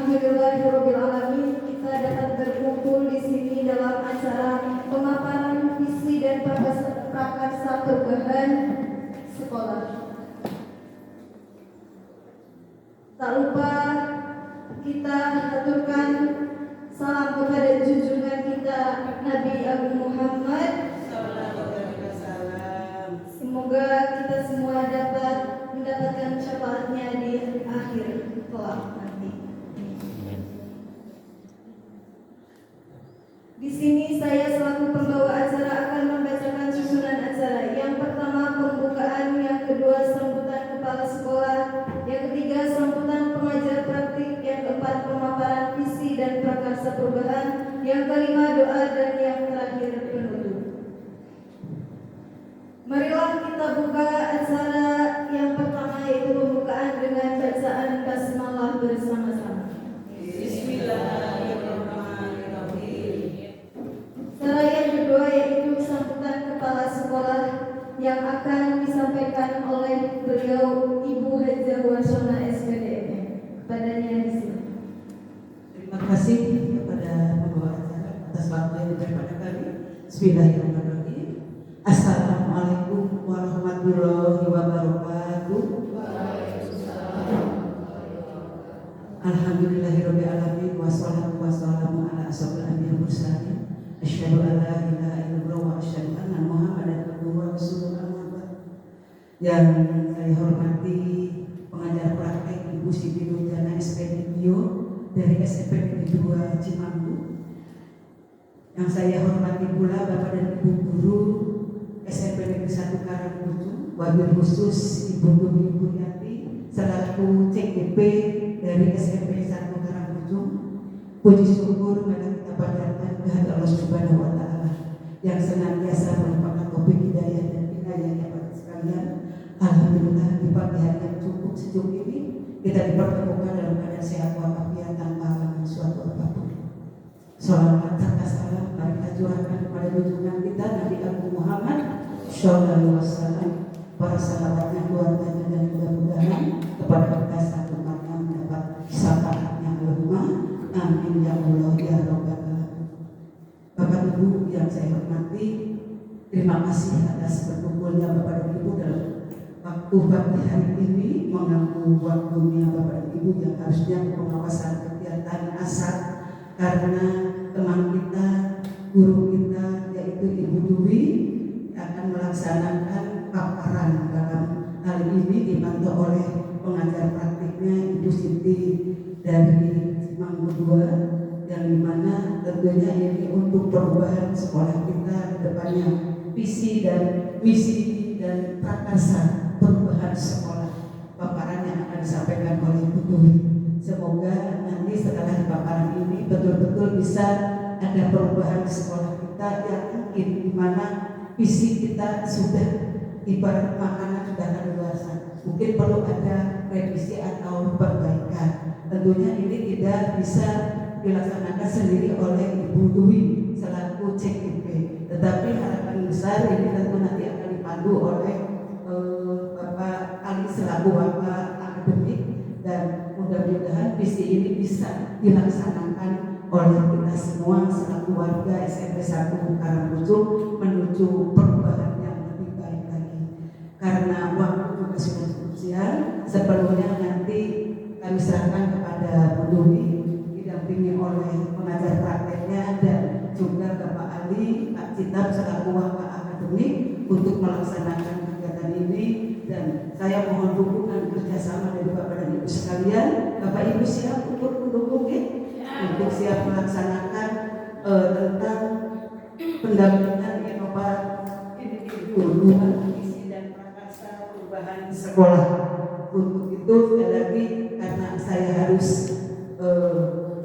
Alhamdulillahirabbil alamin, kita dapat berkumpul di sini dalam acara pemaparan visi dan prakarsa perubahan sekolah. Tak lupa kita aturkan salam kepada junjungan kita Nabi Agung Muhammad. Semoga kita semua dapat mendapatkan syafaatnya di akhir kelak nanti. Di sini saya selaku pembawa acara akan membacakan susunan acara. Yang pertama pembukaan, yang kedua sambutan kepala sekolah, yang ketiga sambutan pengajar praktik, yang keempat pemaparan visi dan prakarsa perubahan, yang kelima doa, dan yang terakhir penutup. Marilah kita buka acara yang pertama, yaitu pembukaan dengan bacaan basmalah bersama-sama. Acara yang kedua yaitu sambutan kepala sekolah yang akan disampaikan oleh beliau Ibu Hajah Warsona SPDM. Kepadanya di sini. Terima kasih kepada pembawa acara atas waktu yang diberikan pada kami. Bismillahirrahmanirrahim. Assalamualaikum warahmatullahi wabarakatuh. Alhamdulillahirabbil alamin wassalatu wassalamu ala asyrofil anbiya'i wal mursalin. Asyhadu an la ilaha illallah wa asyhadu anna Muhammadan abduhu wa rasuluh. Yang saya hormati pengajar praktek Ibu Siti Nurjana SPD dari SMP Negeri 2 Cimanggu. Yang saya hormati pula Bapak dan Ibu guru SMP Negeri 1 Karangpucung, wabil khusus Ibu Dwi Buryati selaku CGP dari SMP 1 Karangpucung. Puji syukur mari kita panjatkan kehadirat Allah Subhanahu wa taala yang senantiasa melimpahkan taufik hidayah dan inayahnya pada sekalian. Alhamdulillah di pagi hari yang cukup sejuk ini kita dipertemukan dalam keadaan sehat walafiat tanpa halangan suatu apapun. Salawat serta salam mari kita curahkan kepada junjungan kita Nabi Agung Muhammad sallallahu alaihi wasallam, para sahabatnya, keluarganya, dan mudah-mudahan kepada kita satu umatnya mendapat syafaatnya. Allahumma amin ya Allah ya rabbal alamin. Bapak Ibu yang saya hormati, terima kasih atas berkumpulnya Bapak dan Ibu dalam waktu pagi hari ini mengganggu waktunya Bapak dan Ibu yang harusnya pengawasan kegiatan asar, karena teman kita, guru kita yaitu Ibu Dwi akan melaksanakan paparan dalam hal ini dibantu oleh pengajar praktiknya Ibu Siti dari Cimanggu 2, yang dimana tentunya ini untuk perubahan sekolah kita ke depannya, visi dan misi dan prakarsa perubahan sekolah. Paparan yang akan disampaikan oleh Ibu Dwi. Semoga nanti setelah paparan ini betul-betul bisa ada perubahan di sekolah kita yang mungkin di mana visi kita sudah ibarat makanan sudah kadaluarsa. Mungkin perlu ada revisi atau perbaikan. Tentunya ini tidak bisa dilaksanakan sendiri oleh Ibu Dwi selaku CGP, tetapi harapan besar ini tentu nanti akan dipandu oleh Bapak Ali selaku Bapak akademik, dan mudah-mudahan visi ini bisa dilaksanakan oleh kita semua selaku warga SMP 1 Karangpucung menuju perubahan yang lebih baik lagi. Karena waktu juga sudah cukup siang, sepenuhnya nanti kami serahkan kepada Bu Dwi didampingi oleh pengajar prakteknya dan juga Bapak Ali, Pak Citab selaku Bapak akademik untuk melaksanakan kegiatan ini. Dan saya mohon dukungan kerjasama dari Bapak dan Ibu sekalian. Bapak Ibu siap untuk mendukung untuk siap melaksanakan tentang pendampingan inovasi visi dan prakarsa perubahan sekolah. Untuk itu sekali lagi karena saya harus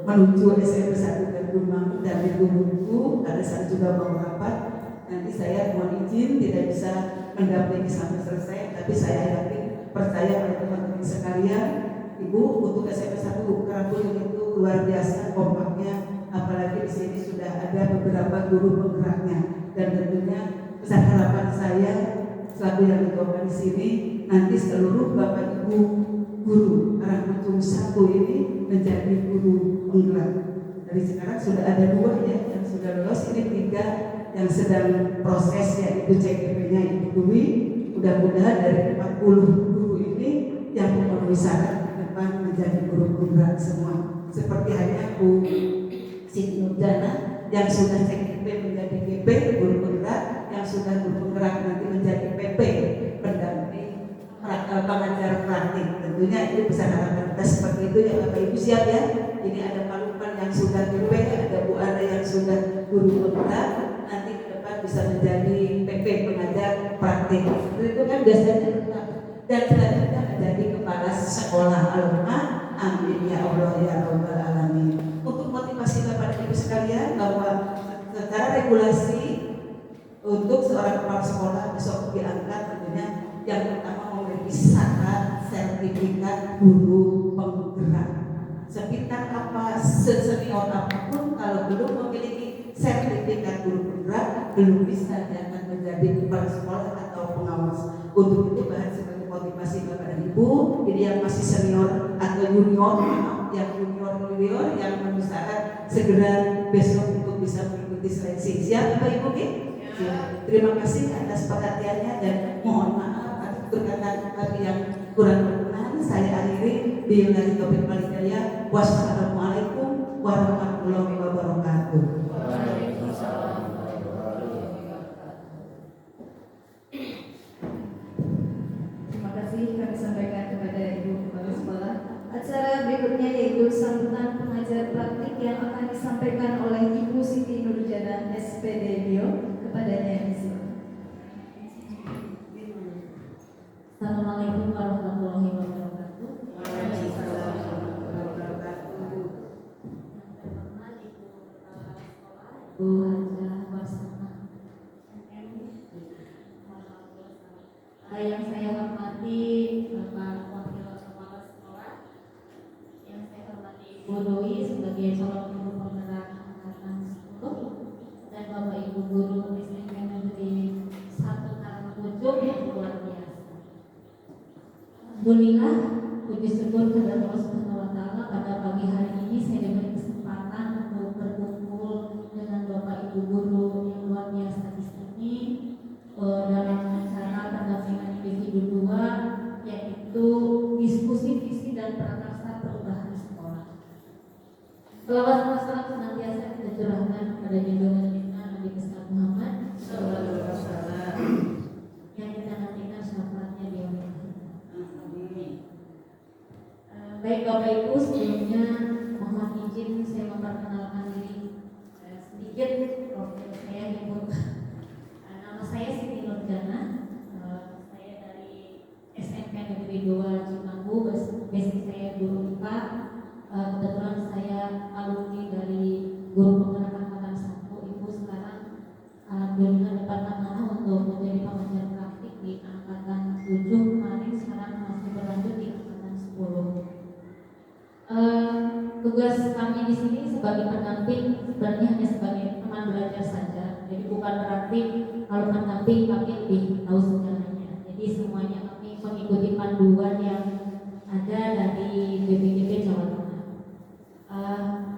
menuju SMP 1 Kedumang dan ditunggu karena saya juga mau rapat. Nanti saya mohon izin tidak bisa mendampingi sampai selesai, tapi saya yakin percaya pada teman-teman sekalian, Ibu untuk SMP 1 Karangpucung itu luar biasa kompaknya, apalagi di sini sudah ada beberapa guru penggeraknya, dan tentunya besar harapan saya selaku yang dituakan di sini nanti seluruh Bapak Ibu guru Rahmatul 1 ini menjadi guru penggerak. Dari sekarang sudah ada 2 ya yang sudah lolos, ini 3 yang sedang proses yaitu CGP-nya Ibu Dwi. Mudah-mudahan dari 40 guru ini yang memenuhi syarat ke depan menjadi guru penggerak semua. Seperti halnya Bu Siti Nurjana yang sudah CGP menjadi GP guru penggerak, yang sudah guru penggerak nanti menjadi PP pendamping pengajar praktik. Tentunya itu besar harapan kita seperti itu ya Bapak Ibu, siap ya. Ini ada Pak Lukman yang sudah GP, ada Bu Ana yang sudah guru penggerak, nanti ke depan bisa menjadi PP pengajar praktik. Itu kan biasanya tetap. Dan selanjutnya menjadi kepala sekolah alumni. Amin ya Allah ya Rabbal Alamin. Untuk motivasi Bapak dan Ibu sekalian bahwa secara regulasi untuk seorang kepala sekolah besok diangkat tentunya yang pertama memiliki syarat sertifikat guru penggerak. Sepintar apa, sesenior apapun, kalau belum memiliki sertifikat guru penggerak belum bisa diangkat menjadi kepala sekolah atau pengawas. Untuk itu bahan sebagai motivasi Bapak dan Ibu, ini yang masih senior atau junior, yang junior yang memenuhi syarat segera besok untuk bisa mengikuti seleksi. Siap Bapak Ibu? Ya. Terima kasih atas perhatiannya dan mohon maaf atas perkataan yang kurang berkenan. Saya akhiri billahi taufiq wal hidayah. Wassalamualaikum warahmatullahi wabarakatuh. Terima kasih kami sampaikan kepada Ibu Kepala Sekolah. Acara berikutnya yaitu sambutan pengajar praktik yang akan disampaikan oleh Ibu Siti Nurjana SPD Bio. Kepadanya isi. Assalamualaikum warahmatullahi wabarakatuh. Bu Haja Warsama yang saya hormati Bapak Wakil Kepala Sekolah, yang saya hormati Ibu Doi sebagai calon guru penggerak angkatan 10, dan Bapak Ibu guru SMP Negeri 1 Karangtunjung yang luar biasa. Alhamdulillah, puji syukur kepada Allah Subhanahu wa Ta'ala, pada pagi hari ini saya diberi kesempatan untuk berkumpul dengan Bapak Ibu guru yang luar biasa di sini dalam acara pendampingan individu 2, yaitu diskusi visi dan prakarsa perubahan sekolah. Selawat dan salam senantiasa kita curahkan kepada junjungan kita Nabi besar Muhammad yang kita nantikan syafaatnya di yaumil akhir. Baik Bapak Ibu, sebelumnya mohon izin saya memperkenalkan diri sedikit. Profil saya Ibu. Nama saya Siti Nurjana. Saya dari SMP Negeri 2 Cimanggu, basic saya guru IPA. Kebetulan saya alumni dari guru penggerak angkatan 1. Ibu sekarang alhamdulillah dapat amanah untuk menjadi pengajar praktik di angkatan 7 kemarin, sekarang masih berlanjut di angkatan 10. Tugas kami di sini sebagai pendamping sebenarnya hanya sebagai teman belajar saja. Jadi bukan berarti kalau pendamping kami lebih tahu segalanya. Jadi semuanya kami mengikuti panduan yang ada dari BPDB Jawa Tengah.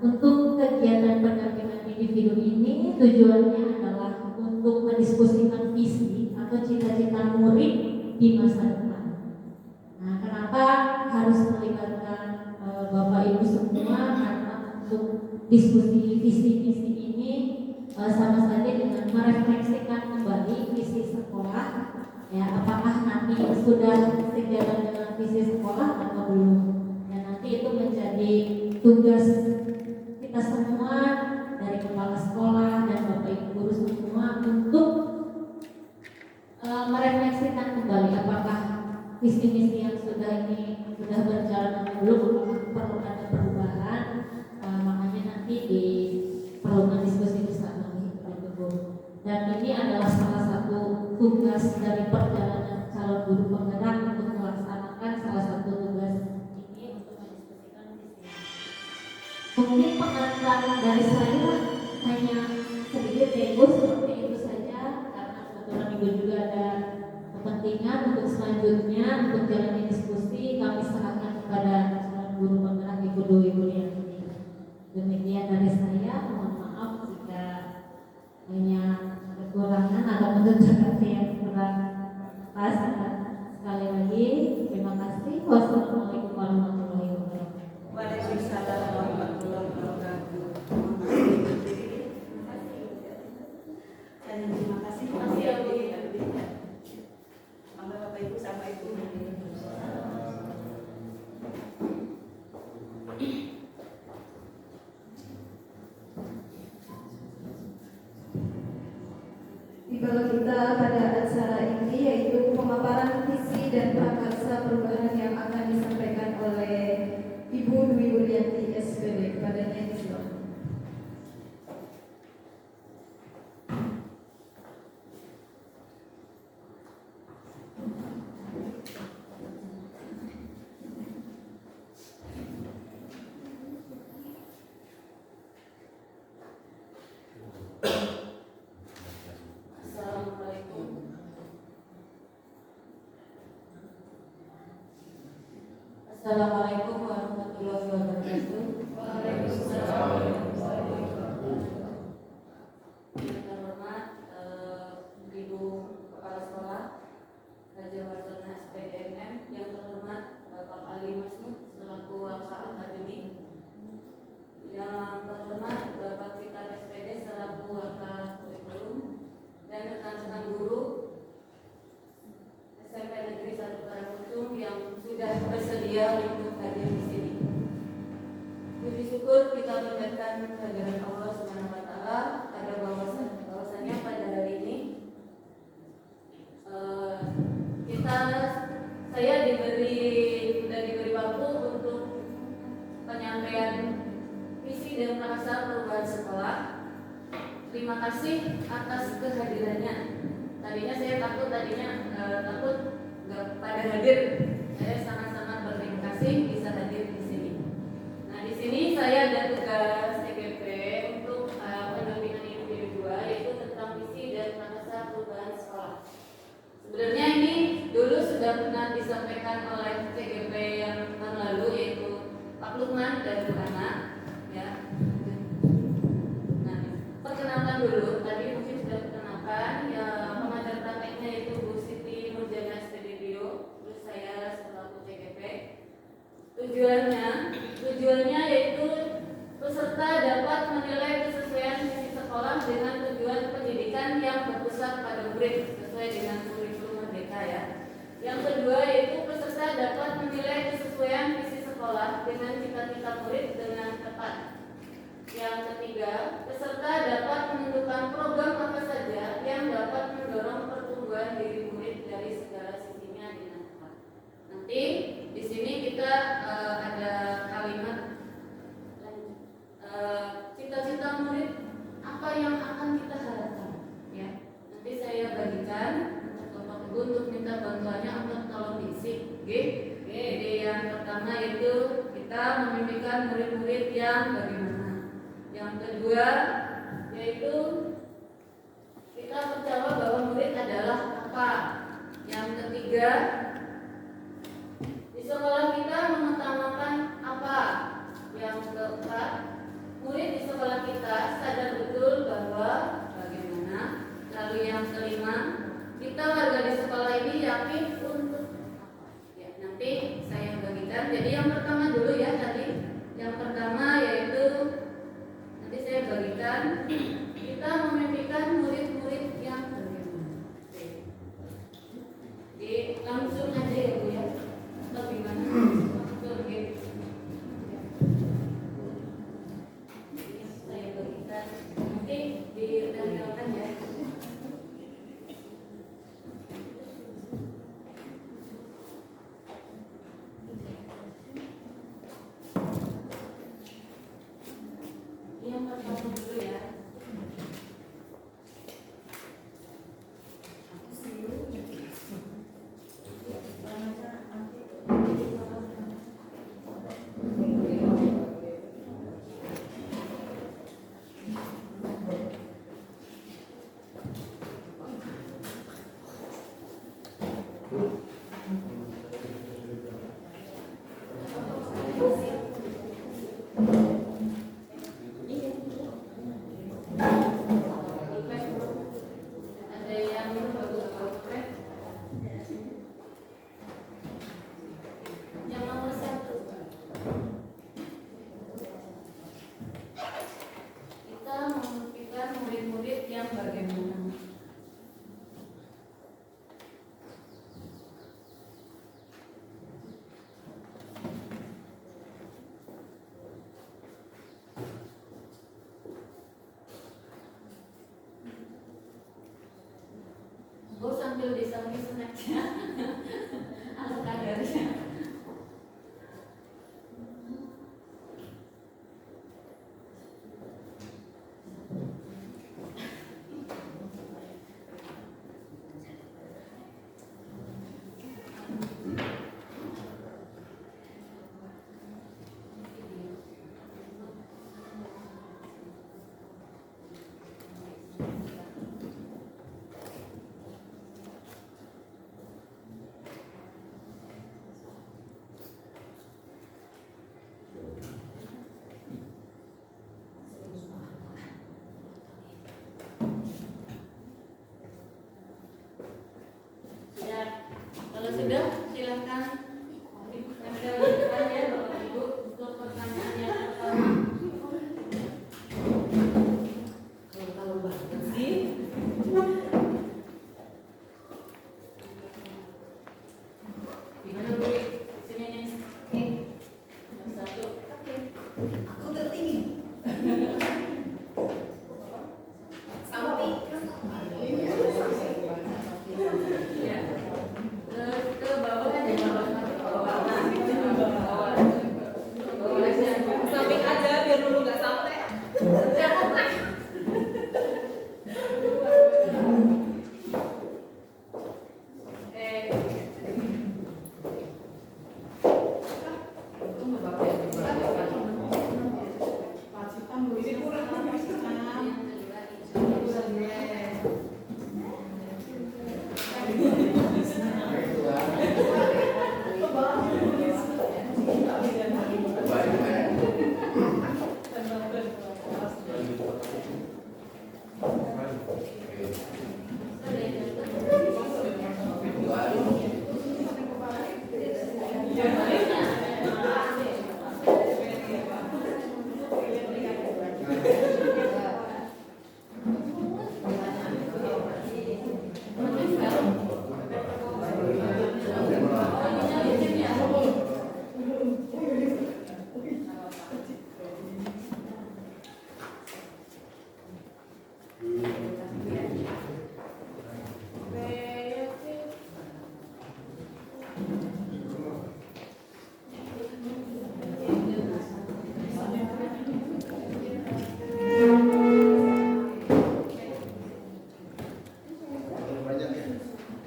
Untuk kegiatan pendampingan individu ini tujuannya adalah untuk mendiskusikan visi atau cita-cita murid di masa depan. Nah, kenapa harus melibatkan Bapak Ibu semua? Karena untuk diskusi visi-visi ini sama saja dengan merefleksikan kembali visi sekolah. Ya, apakah nanti sudah sejalan dengan visi sekolah atau belum? Dan nanti itu menjadi tugas kita semua dari kepala sekolah dan Bapak Ibu guru semua untuk merefleksikan kembali apakah visi-misi yang sudah berjalan atau belum, apakah perlu ada perubahan. Makanya nanti diperlukan diskusi bersama gitu. Dan ini adalah salah satu tugas dari perjalanan calon guru penggerak untuk melaksanakan salah satu tugas ini untuk mendiskusikan visi. Mungkin pengantar dari saya hanya sedikit Ibu, seperti itu saja, karena kebetulan Ibu juga ada kepentingan untuk selanjutnya untuk jalannya diskusi. Kami serahkan kepada calon guru penggerak Ibu Dwi Wulianti. Demikian dari saya, mohon maaf jika banyak kekurangan atau menunjukkan yang kurang pas. Sekali lagi terima kasih. Wassalamualaikum warahmatullahi wabarakatuh. Waalaikumsalam warahmatullahi wabarakatuh. Terima kasih. Bapak Ibu sama Ibu. Tiba kita pada acara ini yaitu pemaparan visi dan prakarsa perubahan yang akan disampaikan oleh Ibu Dwi Wulianti SPD. Kepadanya disilakan. Assalamualaikum warahmatullahi wabarakatuh. Yang terhormat Ibu Kepala Sekolah Raja Wardana SPDMM, yang terhormat Bapak Ali Masmud selaku Wakil Akademi, yang terhormat Bapak Fikar SPD selaku Wakil Kurikulum, dan rekan-rekan guru SMP Negeri 1 Karangkucung yang sudah bersedia untuk hadir di sini. Puji syukur kita panjatkan kehadiran Allah Subhanahu wa taala pada bahwasannya pada hari ini saya diberi waktu untuk penyampaian visi dan prakarsa perubahan sekolah. Terima kasih atas kehadirannya. Tadinya saya takut nggak pada hadir. Saya sangat-sangat berterima kasih bisa hadir di sini. Nah, di sini saya ada tugas TGP untuk pendampingan individu 2, yaitu tentang visi dan prakarsa perubahan sekolah. Sebenarnya ini dulu sudah pernah disampaikan oleh TGP yang tahun lalu, yaitu Pak Lukman dan Bu Ana. Ya. Nah, perkenalkan dulu. Tadi mungkin sudah perkenalkan. Ya, pengajar prakteknya yaitu Bu Siti Nurjana SPD Bio. Terus saya selaku TGP. Tujuannya yaitu peserta dapat menilai kesesuaian visi sekolah dengan tujuan pendidikan yang berpusat pada murid sesuai dengan kurikulum merdeka ya. Yang kedua yaitu peserta dapat menilai kesesuaian visi sekolah dengan cita-cita murid dengan tepat. Yang ketiga, peserta dapat menentukan program apa saja yang dapat mendorong pertumbuhan diri murid dari segala sisinya dengan tepat. Nanti di sini kita ada kalimat cita-cita murid apa yang akan kita harapkan. Ya, nanti saya bagikan Bapak Ibu untuk minta bantuannya untuk tolong diisi. Jadi yang pertama itu kita memimpikan murid-murid yang bagaimana. Yang kedua yaitu kita percaya bahwa murid adalah apa. Yang ketiga, di sekolah kita mengutamakan apa. Yang keempat, murid di sekolah kita sadar betul bahwa bagaimana. Lalu yang kelima, kita warga di sekolah ini yakin untuk apa. Ya, nanti saya bagikan. Jadi yang pertama dulu ya tadi. Yang pertama yaitu nanti saya bagikan, kita memimpikan murid-murid yang bagaimana. Jadi langsung aja ya Bu ya. Atau gimana? Langsung gitu. Saya bagikan. Nanti direnalkan ya. Yang pertama dulu ya. sambil disambi snacknya ala kadarnya. Kalau sudah, silakan yang ada di depan ya Bapak Ibu untuk pertanyaan yang pertama. Kalau banget sih. Gimana Bu? Sini nih. Satu. Aku tertinggi. Sampai. Ya. Ke bawah kan ya bawah. Samping aja biar dulu nggak sampai.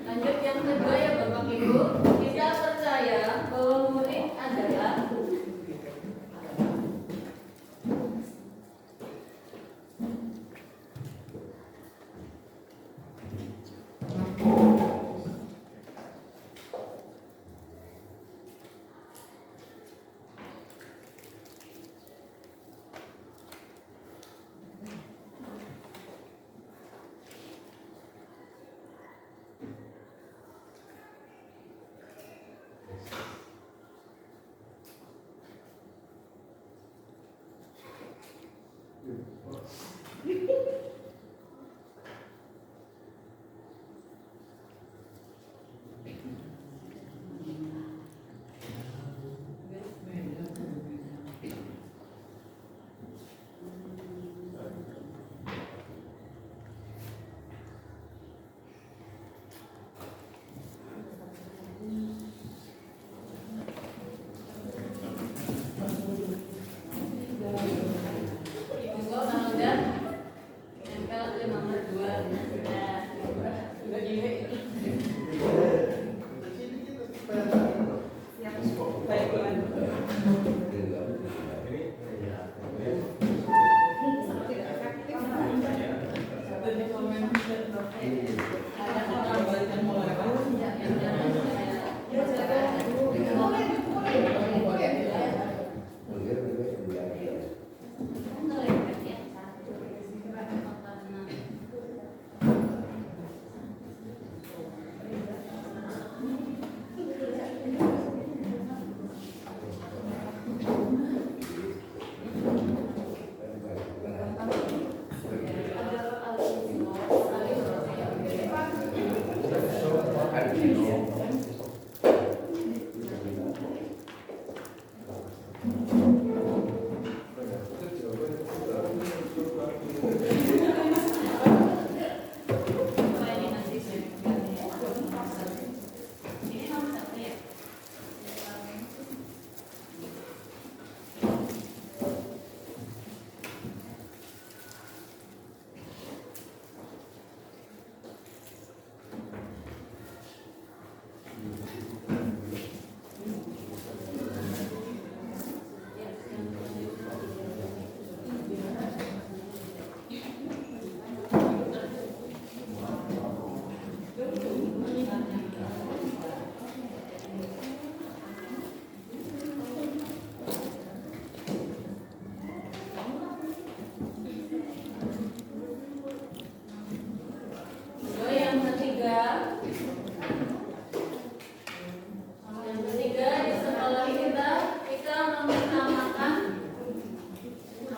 Lanjut yang kedua ya Bapak Ibu, kita percaya bahwa murid adalah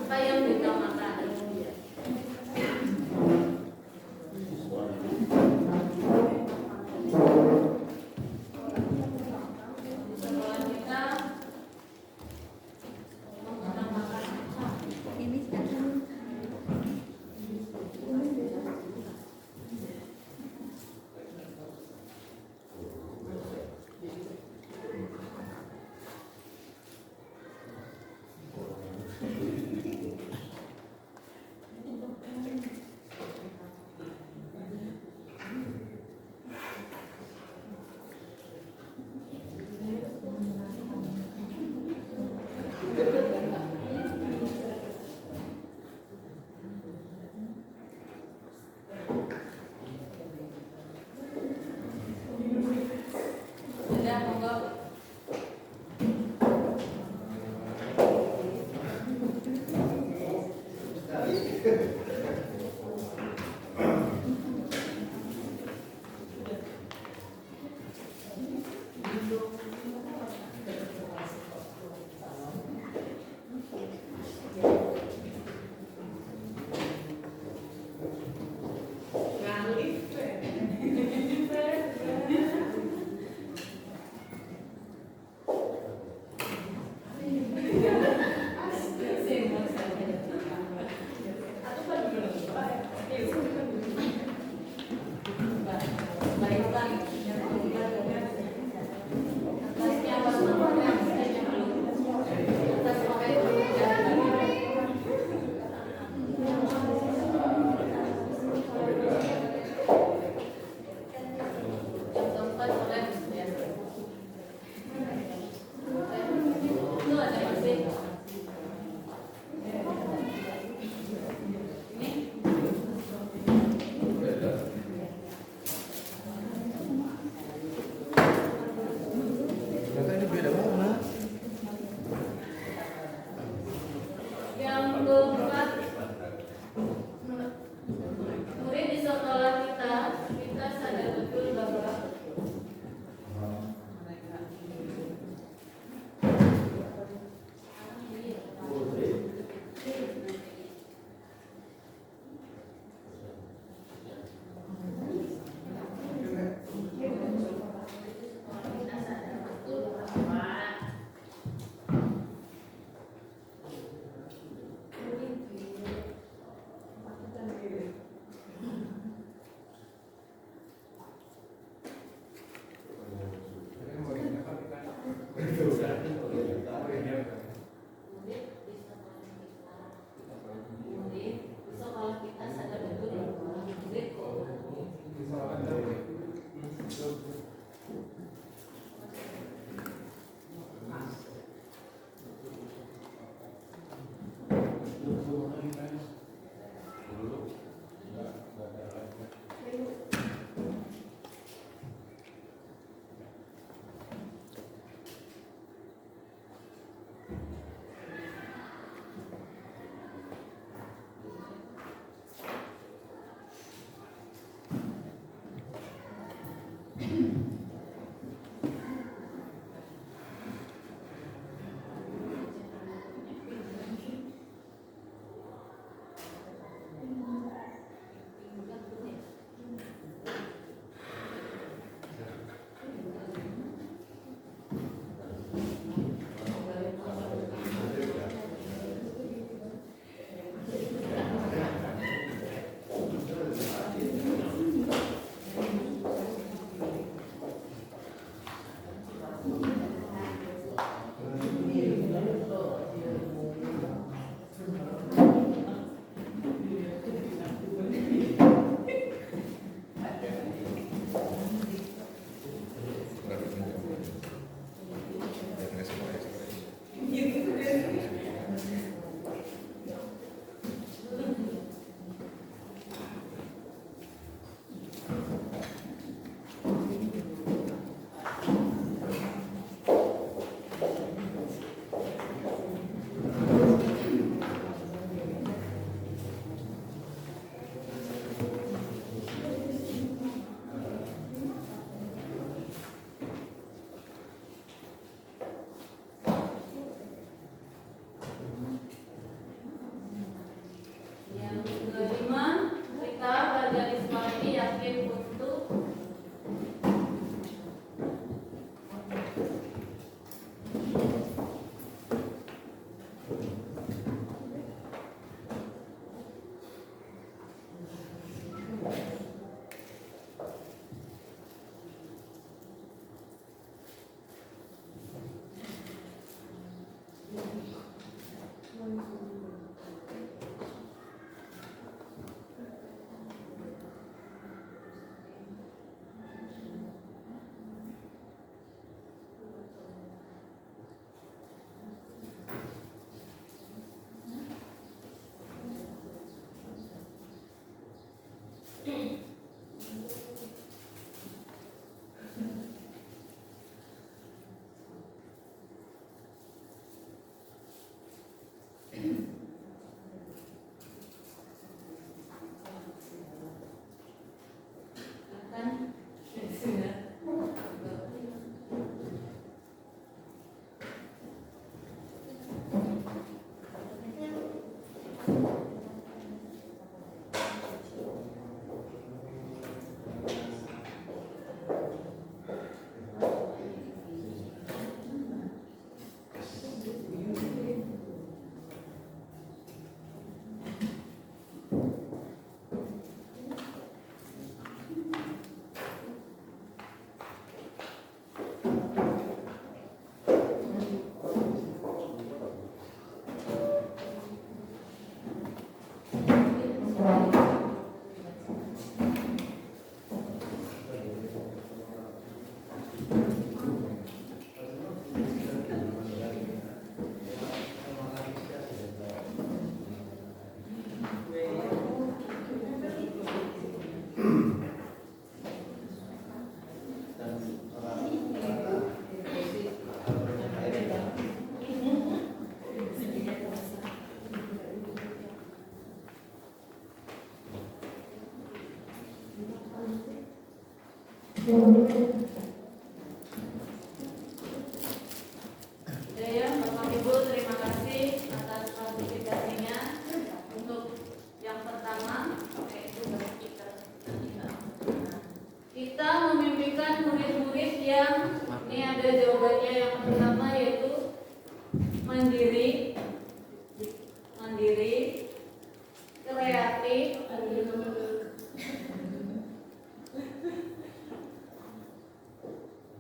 Apa yang diutamakan? Di sekolah kita mengutamakan apa? Ya, Bapak Ibu, terima kasih atas partisipasinya. Untuk yang pertama, yaitu kita memimpikan murid-murid yang ini ada jawabannya. Yang pertama yaitu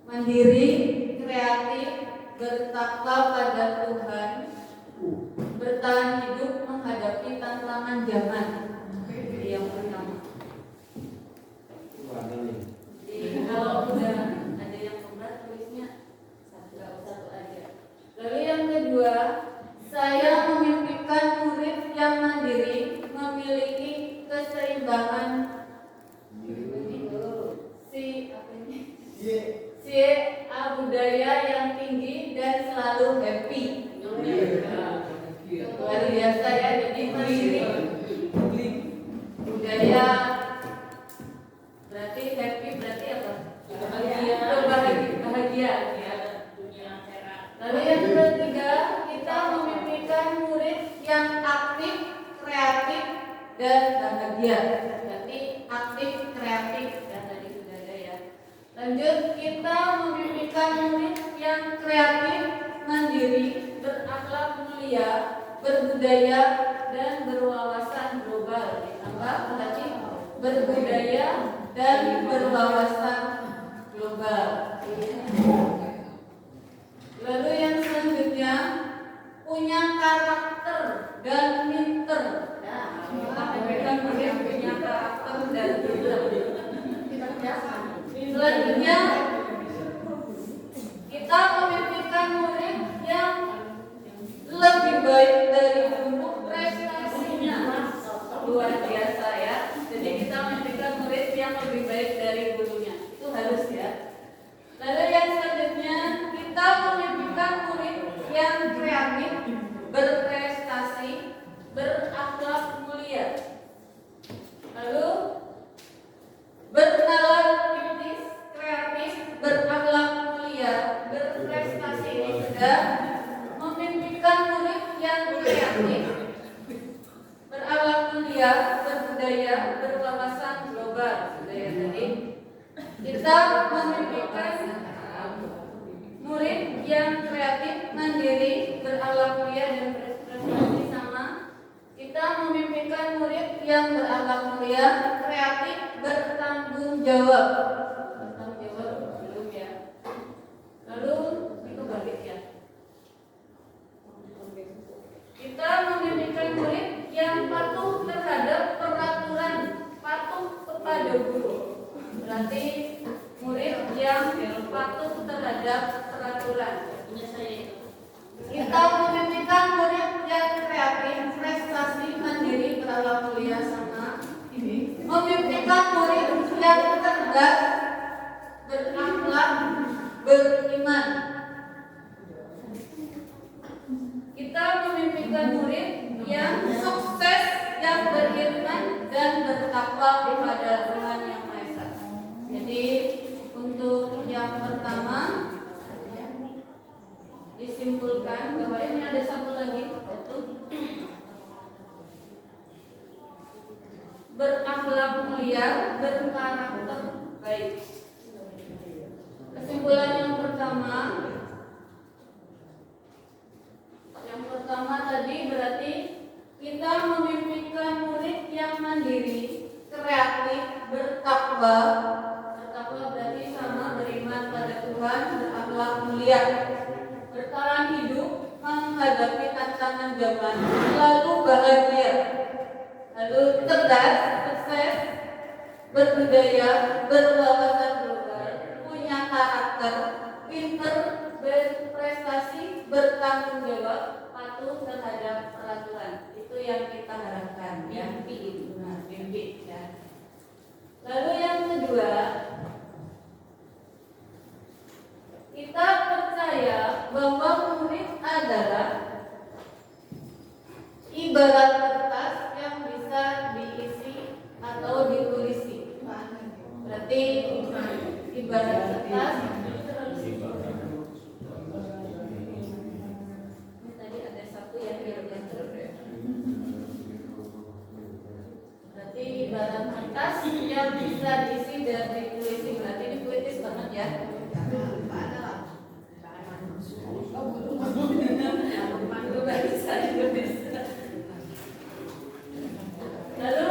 mandiri, kreatif, bertakwa pada Tuhan, bertahan hidup menghadapi tantangan zaman. Jadi yang pertama. Kalau udah ada yang berat tulisnya satu aja. Lalu yang kedua, saya memimpikan murid yang mandiri, memiliki keseimbangan budaya yang tinggi dan selalu happy. Luar biasa ya, jadi mandiri, budaya berarti happy, berarti apa? Bahagia. Lalu yang ketiga, kita memimpikan murid yang aktif, kreatif, dan bahagia. Berarti aktif, kreatif, dan tadi sudah ada ya. Lanjut, kita memimpikan murid yang kreatif, mandiri, berakhlak mulia, berbudaya, dan berwawasan global. Ditambah tadi berbudaya dan berwawasan global. Lalu yang selanjutnya, punya karakter dan pinter. Kita memimpikan murid punya karakter dan pinter. Selanjutnya, kita memimpikan murid yang lebih baik dari dulu prestasinya. Luar biasa ya. Jadi kita memimpikan murid yang lebih baik dari dulunya. Itu harus ya. Lalu yang selanjutnya, kita memimpikan murid yang kreatif, berprestasi, berakhlak mulia. Lalu bernalar kritis, kreatif, berakhlak mulia, berprestasi. Ini sudah. Memimpikan murid yang kreatif, berakhlak mulia, berbudaya, berwawasan global. Sudah ya tadi. Kita memimpikan murid yang kreatif, mandiri, berakhlak mulia, dan berprestasi sama. Kita memimpikan murid yang berakhlak mulia, kreatif, bertanggung jawab. Bertanggung jawab belum ya. Lalu itu balik ya. Kita memimpikan murid yang patuh terhadap peraturan, patuh kepada guru. Berarti murid yang patuh terhadap peraturan. Kita memimpikan murid yang kreatif, prestasi, mandiri, berakhlak mulia sama. Memimpikan murid yang cerdas, berakhlak, beriman. Kita memimpikan murid yang sukses, yang beriman, dan bertakwa kepada Tuhan Yang Maha Esa. Jadi untuk yang pertama disimpulkan bahwa ini ada satu lagi, yaitu berakhlak mulia, berkarakter baik. Kesimpulan yang pertama tadi berarti kita memimpikan murid yang mandiri, kreatif, bertakwa. Bertakwa berarti sama beriman pada Tuhan, berakhlak mulia, bertahan hidup menghadapi tantangan zaman, selalu bahagia, lalu cerdas, sukses, berbudaya, berwawasan global, punya karakter, pinter, berprestasi, bertanggung jawab, patuh terhadap peraturan. Itu yang kita harapkan. Mimpi itu, mimpi ya. Lalu yang kedua, kita percaya bahwa murid adalah ibarat kertas yang bisa diisi atau ditulisi. Berarti balik kertas. Ini tadi ada satu yang terus. Berarti barang kertas yang bisa diisi dan ditulisi. Berarti ini puitis banget ya. Itu bahasa Indonesia. Lalu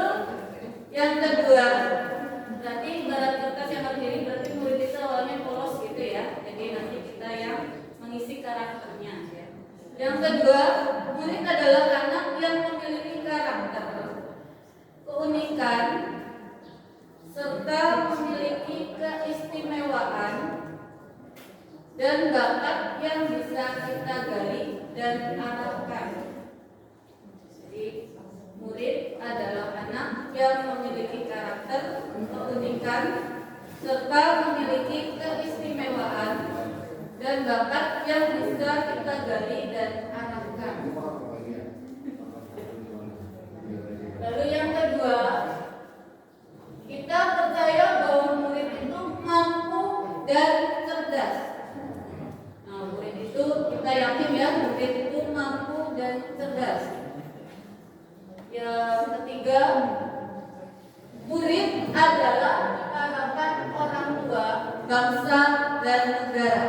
yang kedua, berarti barang kertas yang berdiri berarti murid itu awalnya polos gitu ya. Jadi nanti kita yang mengisi karakternya ya. Yang kedua, murid adalah anak yang memiliki karakter, keunikan, serta memiliki keistimewaan dan bakat yang bisa kita gali dan arahkan. Jadi murid adalah anak yang memiliki karakter, keunikan, serta memiliki keistimewaan dan bakat yang bisa kita gali dan arahkan. Lalu yang kedua, kita percaya bahwa murid itu mampu dan cerdas. Nah, murid itu kita yakin ya, murid itu mampu dan cerdas. Yang ketiga, murid adalah harapan orang tua, bangsa dan negara.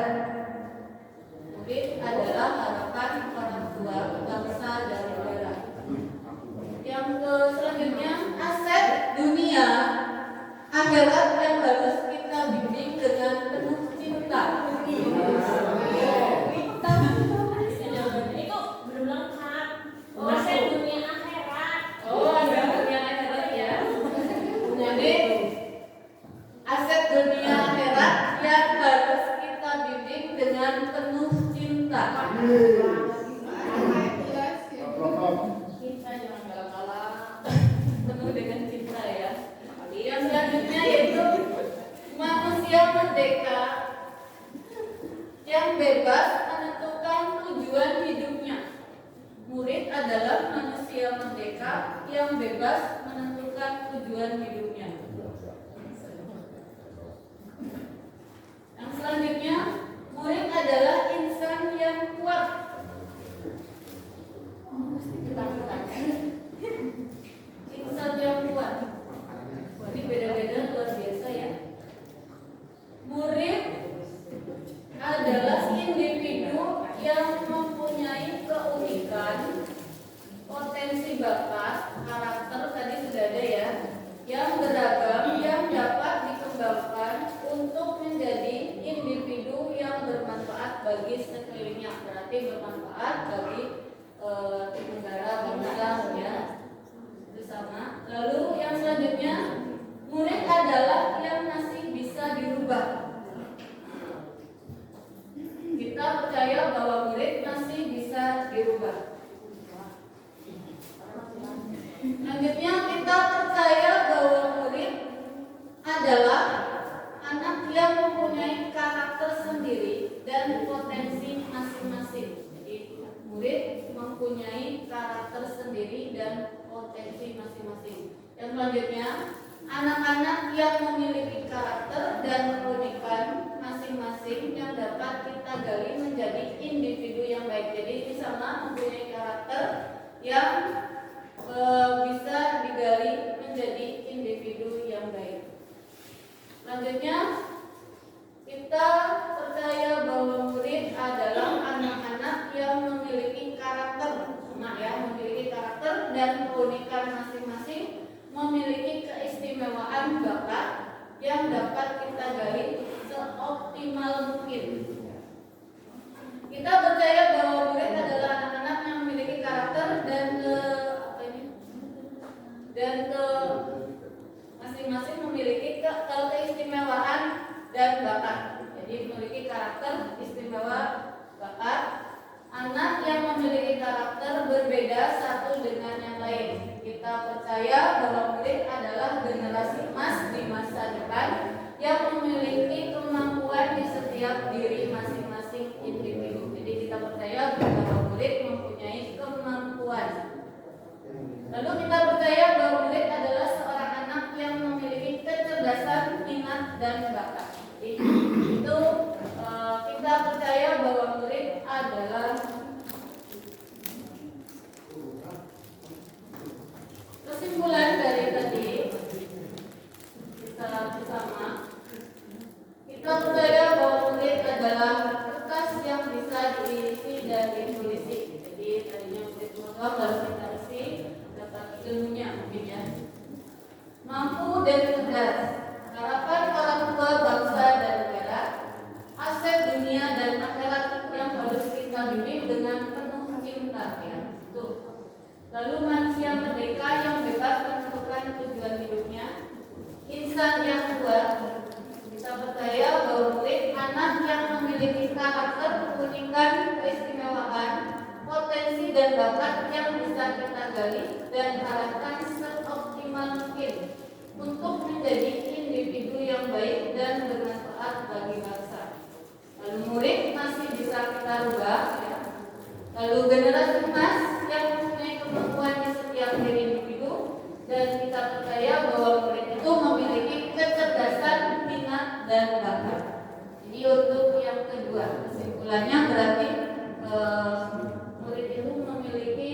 Murid adalah harapan orang tua, bangsa dan negara. Yang selanjutnya, aset dunia akhirat yang harus kita bimbing dengan penuh cinta. Itu belum lengkap. Aset dunia akhirat. Oh, ada dunia akhirat ya. Jadi aset dunia akhirat yang harus kita bimbing dengan penuh cinta. Cinta jangan kalah-kalah, penuh dengan cinta ya. Yang selanjutnya yaitu manusia merdeka yang bebas menentukan tujuan hidupnya. Murid adalah manusia merdeka yang bebas menentukan tujuan hidupnya. Yang selanjutnya, murid adalah insan yang kuat. Insan yang kuat. Ini beda-beda luar biasa ya. Murid adalah individu yang mempunyai keunikan, potensi bakat, karakter tadi sudah ada ya, yang beragam yang dapat dikembangkan untuk menjadi individu yang bermanfaat bagi sekelilingnya. Berarti bermanfaat bagi negara, bangsa ya. Itu sama. Lalu yang selanjutnya, murid adalah yang masih bisa dirubah. Kita percaya bahwa murid masih bisa dirubah. Selanjutnya kita percaya bahwa murid adalah anak yang mempunyai karakter sendiri dan potensi masing-masing. Jadi murid mempunyai karakter sendiri dan potensi masing-masing. Yang selanjutnya, anak-anak yang memiliki karakter dan keunikan masing-masing yang dapat kita gali menjadi individu yang baik. Jadi ini sama, mempunyai karakter yang bisa digali menjadi individu yang baik. Selanjutnya, kita percaya bahwa murid adalah anak-anak yang memiliki karakter, memiliki karakter dan keunikan masing-masing, memiliki keistimewaan bakat yang dapat kita gali seoptimal mungkin. Kita percaya bahwa murid adalah anak-anak yang memiliki karakter dan masing-masing memiliki keistimewaan dan bakat. Jadi memiliki karakter, istimewa, bakat. Anak yang memiliki karakter berbeda satu dengan yang lain. Kita percaya bahwa murid adalah generasi emas di masa depan yang memiliki kemampuan di setiap diri masing-masing individu. Jadi kita percaya bahwa murid mempunyai kemampuan. Lalu kita percaya bahwa murid adalah seorang anak yang memiliki kecerdasan, minat, dan bakat. Jadi itu kita percaya bahwa murid adalah kesimpulan dari tadi kita bersama. Kita percaya bahwa murid adalah kertas yang bisa diisi dan ditulis. Jadi tadinya murid tua baru kita isi dapat ilmunya mungkin ya. Mampu dan cerdas, harapan orang tua bangsa dan negara, aset dunia dan akhirat yang harus kita bimbing dengan penuh cinta ya. Tuh. Lalu manusia merdeka yang bebas menentukan tujuan hidupnya, insan yang kuat. Kita percaya bahwa murid anak yang memiliki karakter, keunikan, keistimewaan, potensi dan bakat yang bisa kita gali dan arahkan seoptimal mungkin untuk menjadi individu yang baik dan bermanfaat bagi bangsa. Lalu murid masih bisa kita rubah ya. Lalu generasi emas yang mempunyai kemampuan di setiap diri individu, dan kita percaya bahwa murid itu memiliki kecerdasan, minat dan bakat. Ini untuk yang kedua, kesimpulannya berarti murid itu memiliki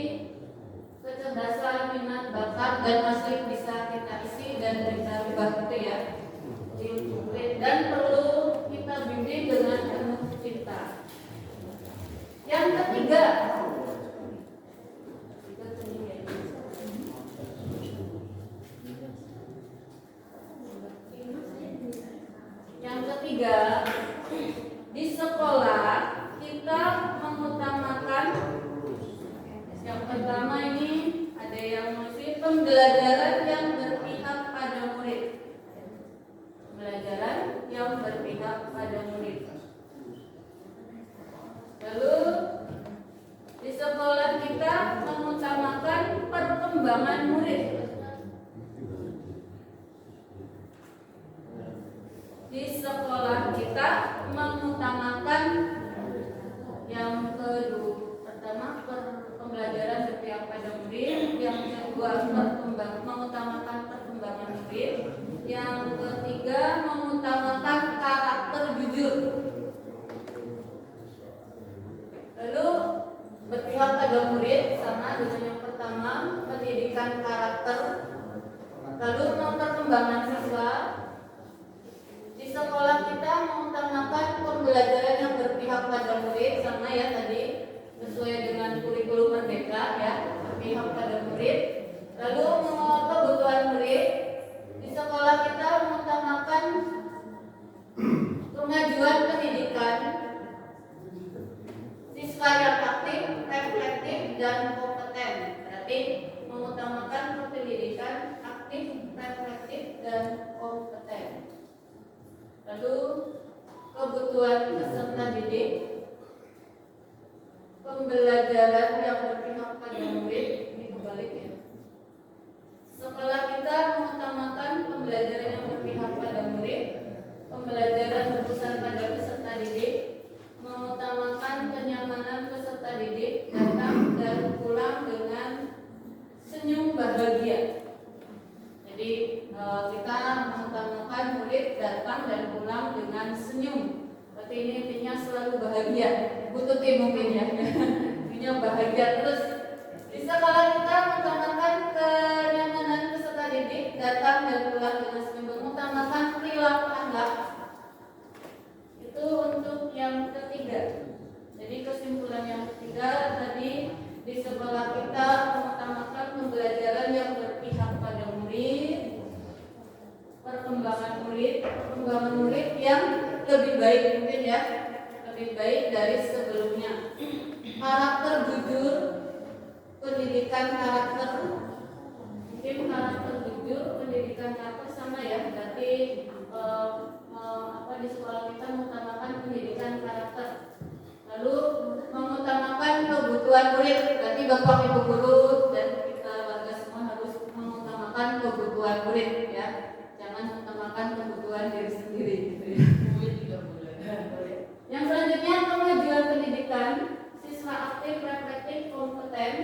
kecerdasan, minat, bakat dan masih bisa kita isi dan kita rubah gitu ya. Jadi untuk murid dan perlu kita bimbing dengan penuh cinta. Yang ketiga, di sekolah kita mengutamakan yang pertama ini ada yang masih pembelajaran yang berpihak pada murid. Pembelajaran yang berpihak pada murid. Lalu di sekolah kita mengutamakan perkembangan murid. Di sekolah kita mengutamakan yang pertama pembelajaran berpihak pada murid, yang kedua mengutamakan perkembangan murid, yang ketiga mengutamakan karakter jujur. Lalu berpihak pada murid sama dengan yang pertama, pendidikan karakter. Lalu perkembangan siswa. Di sekolah kita mengutamakan pembelajaran yang berpihak pada murid sama ya tadi sesuai dengan kurikulum merdeka ya, berpihak pada murid. Lalu kebutuhan murid. Di sekolah kita mengutamakan kemajuan pendidikan, siswa yang aktif, reflektif dan kompeten. Berarti mengutamakan pendidikan aktif, reflektif dan kompeten. Lalu kebutuhan peserta didik, pembelajaran yang berpihak pada murid, ini kebalik ya. Sekolah kita mengutamakan pembelajaran yang berpihak pada murid, pembelajaran berpusat pada peserta didik, mengutamakan kenyamanan peserta didik datang dan pulang dengan senyum bahagia. Jadi kita mengutamakan murid datang dan pulang dengan senyum. Berarti ini intinya selalu bahagia. Bututin mungkin ya. Intinya bahagia terus. Di sekolah kita mengutamakan kenyamanan peserta didik datang dan pulang dengan senyum. Mengutamakan perilaku anak. Itu untuk yang ketiga. Jadi kesimpulan yang ketiga tadi, di sekolah kita mengutamakan pembelajaran yang berpihak pada murid, perkembangan murid yang lebih baik mungkin ya, lebih baik dari sebelumnya. Karakter jujur, pendidikan karakter, mungkin karakter jujur, pendidikan karakter sama ya. Berarti di sekolah kita mengutamakan pendidikan karakter. Lalu mengutamakan kebutuhan murid, berarti bapak ibu guru dan kita warga semua harus mengutamakan kebutuhan murid ya. Jangan mengutamakan kebutuhan diri sendiri gitu ya. Murid juga boleh. Yang selanjutnya kemajuan pendidikan, siswa aktif, reflektif, kompeten.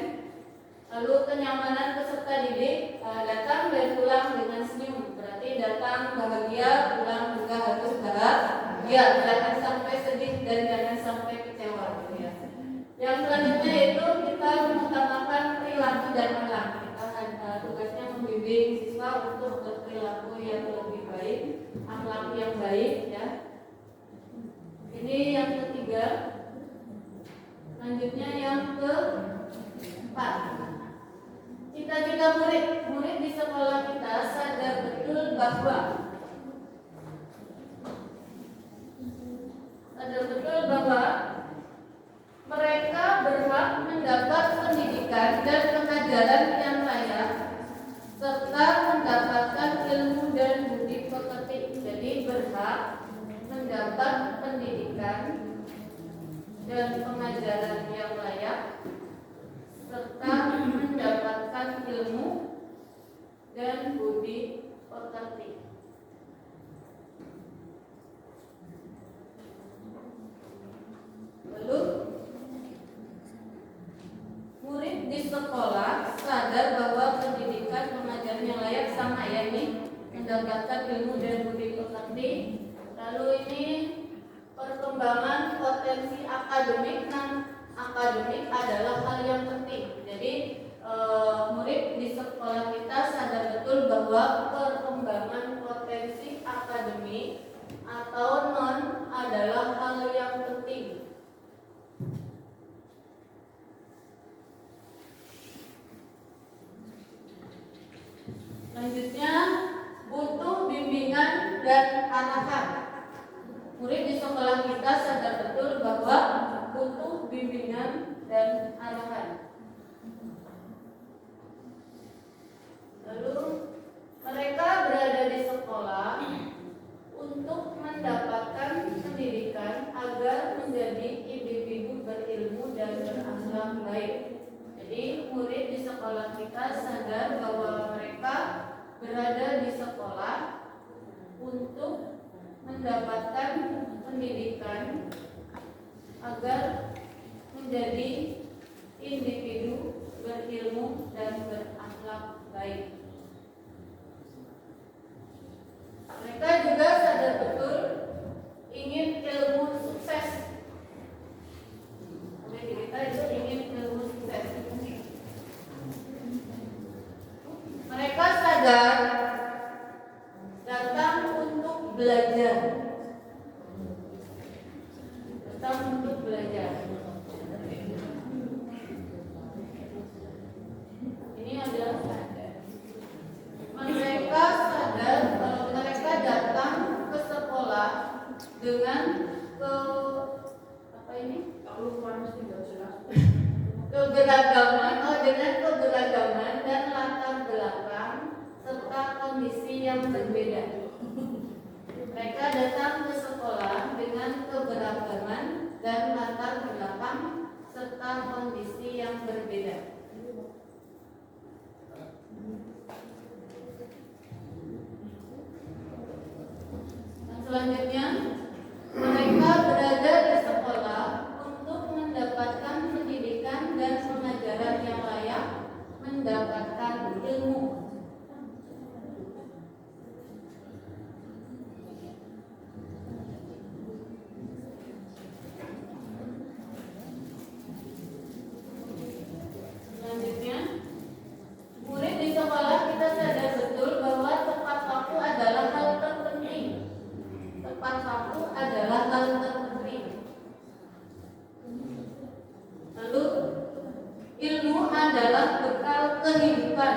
Lalu kenyamanan peserta didik datang dan pulang dengan senyum. Berarti datang bahagia, pulang juga harus bahagia. Jangan sampai sedih dan jangan sampai kecewa gitu ya. Yang selanjutnya itu kita mengutamakan perilaku dan akhlak. Kita tugasnya membimbing siswa untuk berperilaku yang lebih baik, akhlak yang baik ya. Ini yang ketiga. Selanjutnya yang keempat. Cita-cita murid di sekolah kita sadar betul bahwa mereka berhak mendapat pendidikan dan pengajaran yang layak serta mendapatkan ilmu dan budi pekerti. Jadi berhak mendapat pendidikan dan pengajaran yang layak serta mendapatkan ilmu dan budi pekerti. Lalu murid di sekolah sadar bahwa pendidikan pengajaran yang layak sama ya ini mendapatkan ilmu dan budi pekerti. Lalu ini perkembangan potensi akademik. Akademik adalah hal yang penting. Jadi murid di sekolah kita sadar betul bahwa perkembangan potensi akademik atau non adalah hal yang penting. Selanjutnya butuh bimbingan dan arahan. Murid di sekolah kita sadar betul bahwa butuh bimbingan dan arahan. Lalu mereka berada di sekolah untuk mendapatkan pendidikan agar menjadi individu berilmu dan berakhlak baik. Jadi murid di sekolah kita sadar bahwa mereka berada di sekolah untuk mendapatkan pendidikan agar menjadi individu berilmu dan berakhlak baik. Mereka juga sadar betul ingin ilmu sukses. Jadi kita itu ingin ilmu sukses. Mereka sadar datang untuk belajar. Ini adalah sadar. Mereka sadar kalau mereka datang ke sekolah dengan keberagaman dan latar belakang serta kondisi yang berbeda. Mereka datang ke sekolah dengan keberagaman dan latar belakang serta kondisi yang berbeda. Selanjutnya, mereka berada di sekolah untuk mendapatkan pendidikan dan pengajaran yang layak, mendapatkan ilmu. Selanjutnya, murid di sekolah kita sadar betul bahwa tepat waktu adalah hal terpenting. Tepat waktu adalah hal terpenting. Lalu ilmu adalah bekal kehidupan.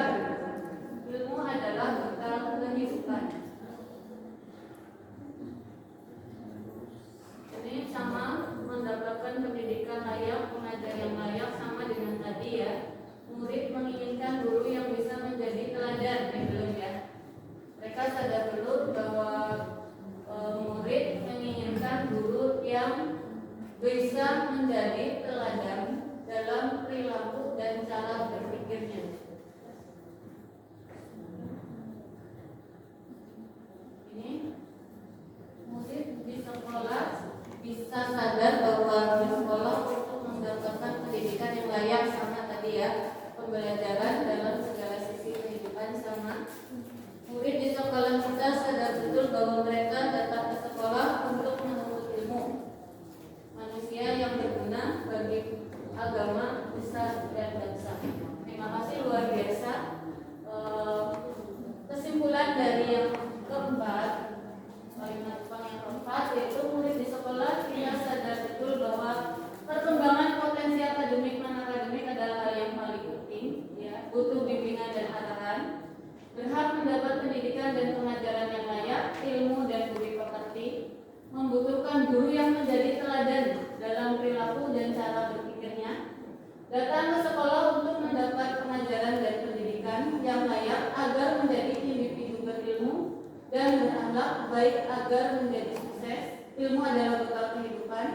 yang layak agar menjadi individu berilmu dan berakhlak baik agar menjadi sukses. Ilmu adalah bekal kehidupan.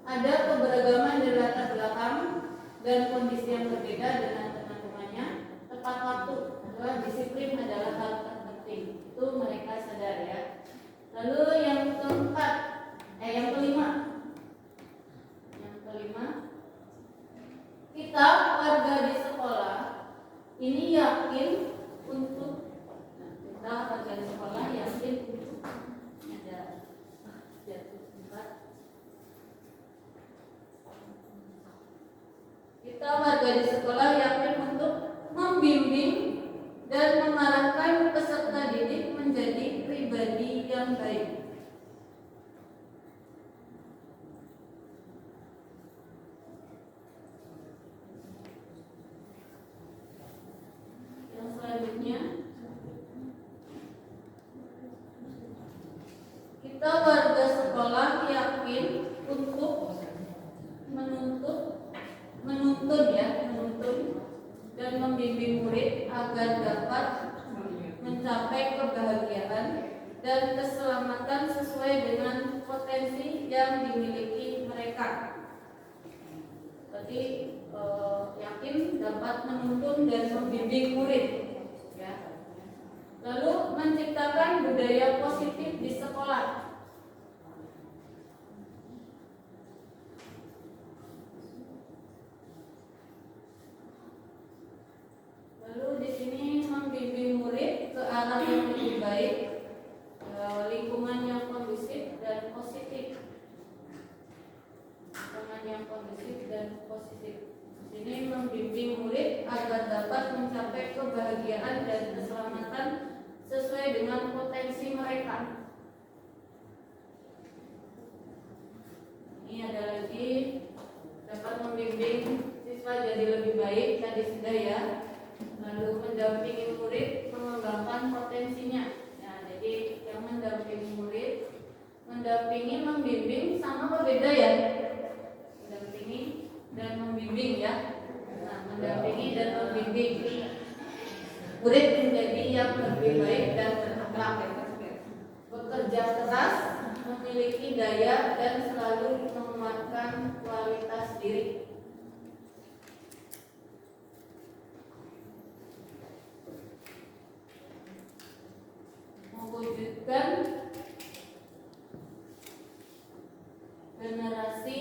Ada keberagaman dari latar belakang dan kondisi yang berbeda dengan teman-temannya. Tepat waktu adalah disiplin adalah hal terpenting. Itu mereka sadar ya. Lalu yang kelima, kita warga di sekolah ini yakin untuk kita warga di sekolah yakin untuk membimbing dan mengarahkan peserta didik menjadi pribadi yang baik. Yang selanjutnya, kita warga sekolah yakin untuk menuntun dan membimbing murid agar dapat mencapai kebahagiaan dan keselamatan sesuai dengan potensi yang dimiliki mereka. Berarti yakin dapat menuntun dan membimbing murid. Ya. Lalu menciptakan budaya positif di sekolah. Lalu di sini membimbing murid ke arah yang lebih baik, lingkungan yang kondusif dan positif. Lingkungan yang kondusif dan positif. Di sini membimbing murid agar dapat mencapai kebahagiaan dan keselamatan sesuai dengan potensi mereka. Ini ada lagi dapat membimbing siswa jadi lebih baik, tadi sudah ya. Lalu mendampingi murid mengembangkan potensinya. Nah, jadi yang mendampingi murid, membimbing sama apa beda ya? Mendampingi dan membimbing ya. Nah, mendampingi dan membimbing murid menjadi yang lebih baik dan berakhlak. Bekerja keras, memiliki daya dan selalu menguatkan kualitas diri. Mewujudkan generasi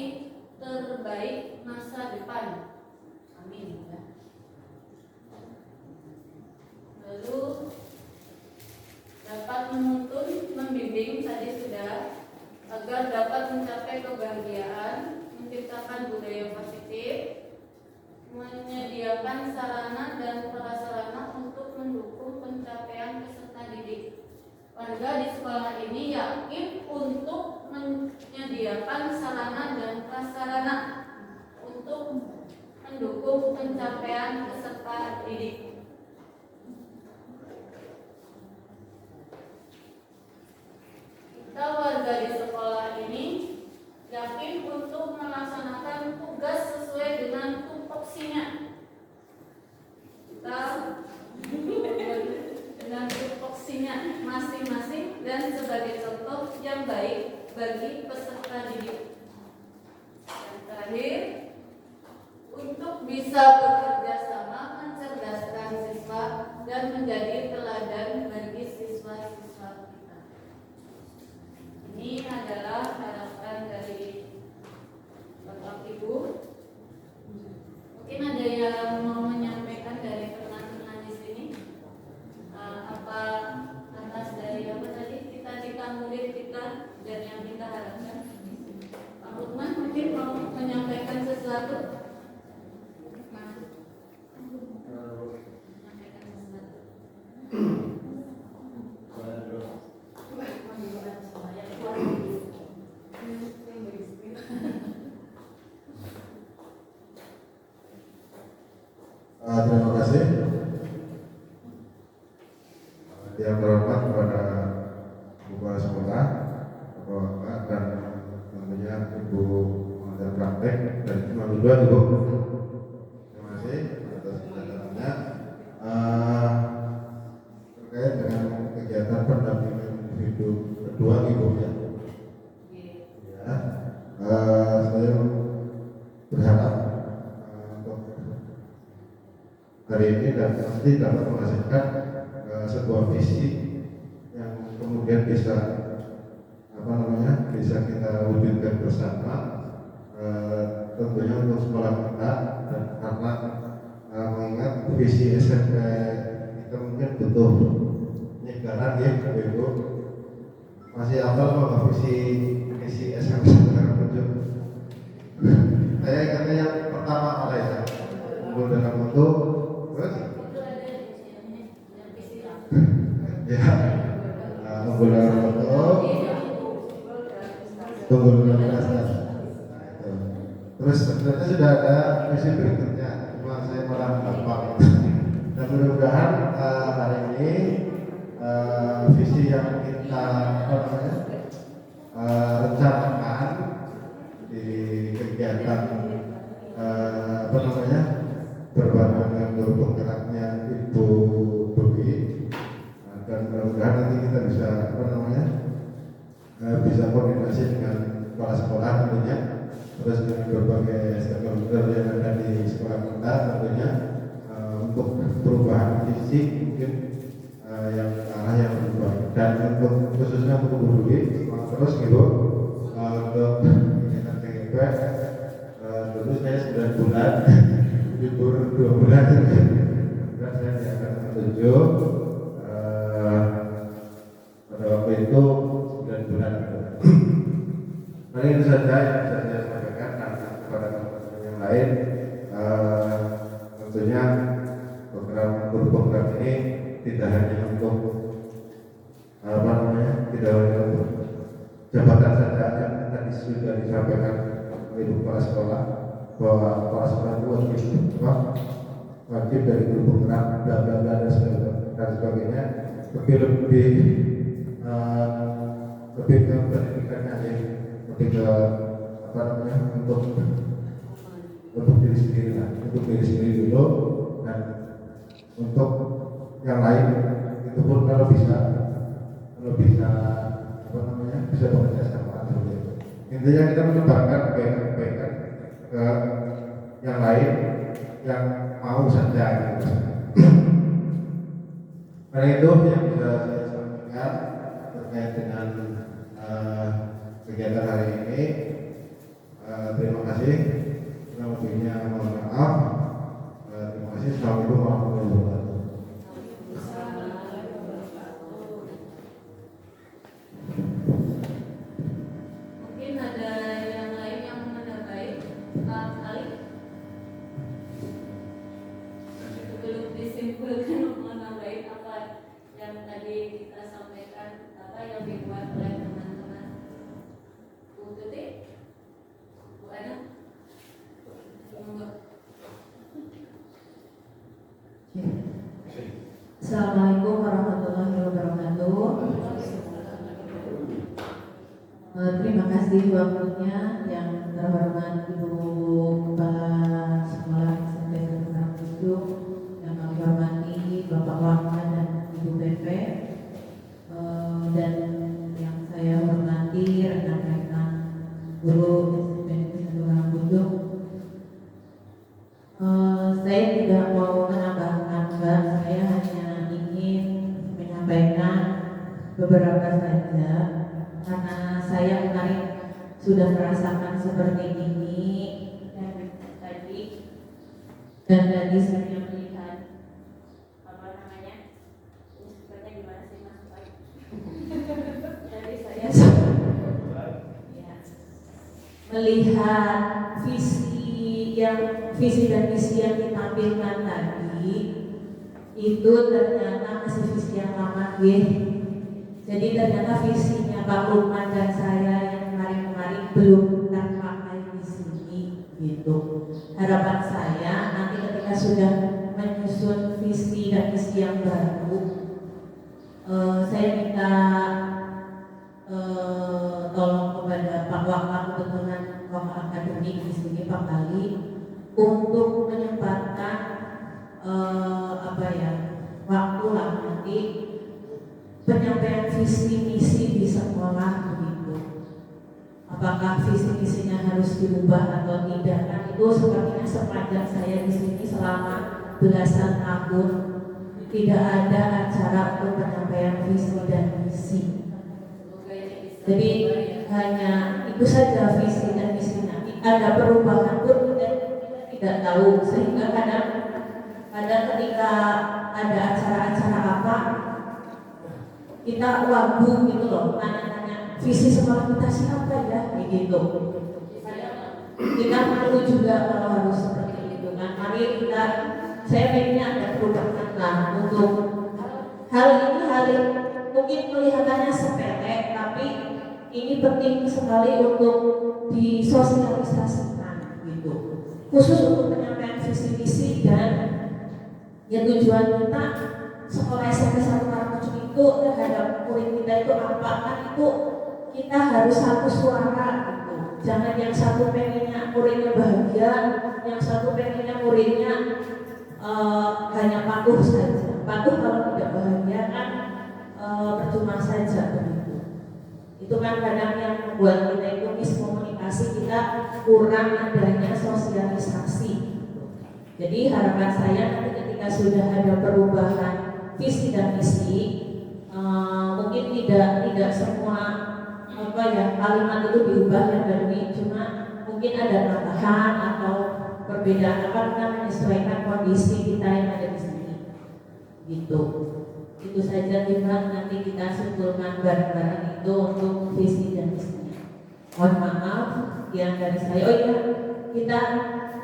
terbaik masa depan. Amin ya. Lalu dapat menuntun, membimbing tadi sudah, agar dapat mencapai kebahagiaan, menciptakan budaya positif, menyediakan sarana dan prasarana untuk mendukung pencapaian peserta didik. Warga di sekolah ini yakin untuk menyediakan sarana dan prasarana untuk mendukung pencapaian peserta didik. Kita warga di sekolah ini yakin untuk melaksanakan tugas sesuai dengan tupoksinya. Kita dengan tupoksinya masing-masing dan sebagai contoh yang baik bagi peserta didik. Yang terakhir, untuk bisa bekerja sama mencerdaskan siswa dan menjadi teladan bagi siswa-siswa kita. Ini adalah harapan dari Bapak Ibu. Mungkin ada yang mau menyampaikan dari teman-teman di sini. Apa atas dari apa tadi cita-cita murid kita dan yang kita harapkan. Pak Lukman mungkin mau menyampaikan sesuatu. Terima kasih. Yang terhormat kepada Kepala Sekolah, Bapak dan tentunya Ibu Mengajar Praktek dan Cuma Ibu. Terima kasih atas penjelasannya. pendampingan individu kedua gitu ya. Ya, saya berharap untuk hari ini dan nanti dapat menghasilkan sebuah visi yang kemudian bisa bisa kita wujudkan bersama, tentunya untuk sekolah kita. Dan karena mengingat visi SMP kita mungkin butuh penyegaran ya Ibu. Masih hafal nggak visi SMP sekarang muncul? Saya ingatnya yang pertama oleh saya unggul dalam bentuk terus ya unggul dalam bentuk unggul dalam prestasi. Nah itu. Terus sebenarnya sudah ada visi berikutnya, cuma saya malah gampang. Dan mudah-mudahan hari ini visi yang kita rencanakan di kegiatan berbarengan dengan guru penggeraknya Ibu Bobi, dan mudah-mudahan nanti kita bisa bisa koordinasi dengan kepala sekolah tentunya, terus dengan berbagai stakeholder yang ada di sekolah kita tentunya, untuk perubahan visi mungkin yang arah yang berubah. Dan untuk khususnya untuk Bu Bobi terus gitu untuk kegiatan TGP dulu saya 9 bulan libur 2 bulan dan saya akan menuju pada waktu itu 9 bulan. Mari itu saja yang bisa saya sampaikan. Dan kepada teman-teman yang lain, tentunya program guru penggerak ini tidak hanya untuk tidak hanya untuk jabatan saja yang tadi sudah disampaikan oleh Ibu Kepala Sekolah, bahwa kepala sekolah itu wajib dari guru penggerak bla bla bla dan sebagainya, lebih ke pendidikannya aja, lebih ke untuk diri sendiri lah, untuk diri sendiri dulu, dan untuk yang lain itu pun kalau bisa bisa bekerja sama seperti itu. Intinya kita menyebarkan kebaikan ke yang lain yang mau saja gitu. Karena itu yang bisa saya sampaikan terkait dengan kegiatan hari ini. Terima kasih. Kurang lebihnya mohon maaf. Terima kasih. Assalamualaikum warahmatullahi wabarakatuh. Mungkin ada yang lain yang menambahi Pak Ali sebelum disimpulkan, menambahi apa yang tadi kita sampaikan, apa yang dibuat oleh teman-teman Bu Tuti, Bu Ana. Assalamualaikum warahmatullahi wabarakatuh. Terima kasih waktunya yang terhormat Ibu Kepala Sekolah SMP Semarang Bundung, yang kami hormati Bapak Waka dan Ibu BP, dan yang saya hormati rekan-rekan guru SMP Semarang Bundung. Saya tidak mau menambahkan, saya hanya ingin menyampaikan beberapa saja, karena saya kemarin sudah merasakan seperti ini dan tadi saya melihat gimana sih Mas? Tadi saya melihat visi dan misi yang ditampilkan tadi itu ternyata masih visi yang lama Jadi ternyata visinya Pak Lukman dan saya yang kemarin-kemarin belum terpakai di sini gitu. Harapan saya nanti ketika sudah menyusun visi dan misi yang baru, saya minta tolong kepada Pak Wakaf, kebetulan Wakaf Akademik di sini Pak Kali, untuk menyempatkan waktu lah nanti penyampaian visi misi di sekolah begitu. Apakah visi misinya harus diubah atau tidak? Nah, itu sepertinya sepanjang saya di sini selama belasan tahun tidak ada acara untuk penyampaian visi dan misi. Jadi hanya itu saja visi dan misinya. Ada perubahan pun kita tidak tahu, sehingga kadang ketika ada acara-acara apa kita wagu gitu loh, tanya-tanya visi sekolah kita siapa ya, begitu. Kita malu juga kalau harus seperti itu kan. Mari saya pengennya ada perubahan lah untuk hal ini mungkin kelihatannya sepele, tapi ini penting sekali untuk disosialisasikan gitu. Khusus untuk penyampaian visi misi dan ya tujuan kita sekolah SMP 1 Karangkecuk itu terhadap murid kita itu apa, kan itu kita harus satu suara gitu. Jangan yang satu pengennya muridnya bahagia, yang satu pengennya muridnya hanya patuh saja. Patuh kalau tidak bahagia kan percuma saja begitu. Itu kan kadang yang membuat kita itu miskomunikasi, kita kurang adanya sosialisasi. Jadi harapan saya nanti ketika sudah ada perubahan visi dan misi, mungkin tidak semua kalimat itu diubah ya dari, cuma mungkin ada tambahan atau perbedaan kita menyesuaikan kondisi kita yang ada di sini. Gitu. Itu saja timbang nanti kita simpulkan bareng-bareng itu untuk visi dan misinya. Mohon maaf yang dari saya. Oh iya, kita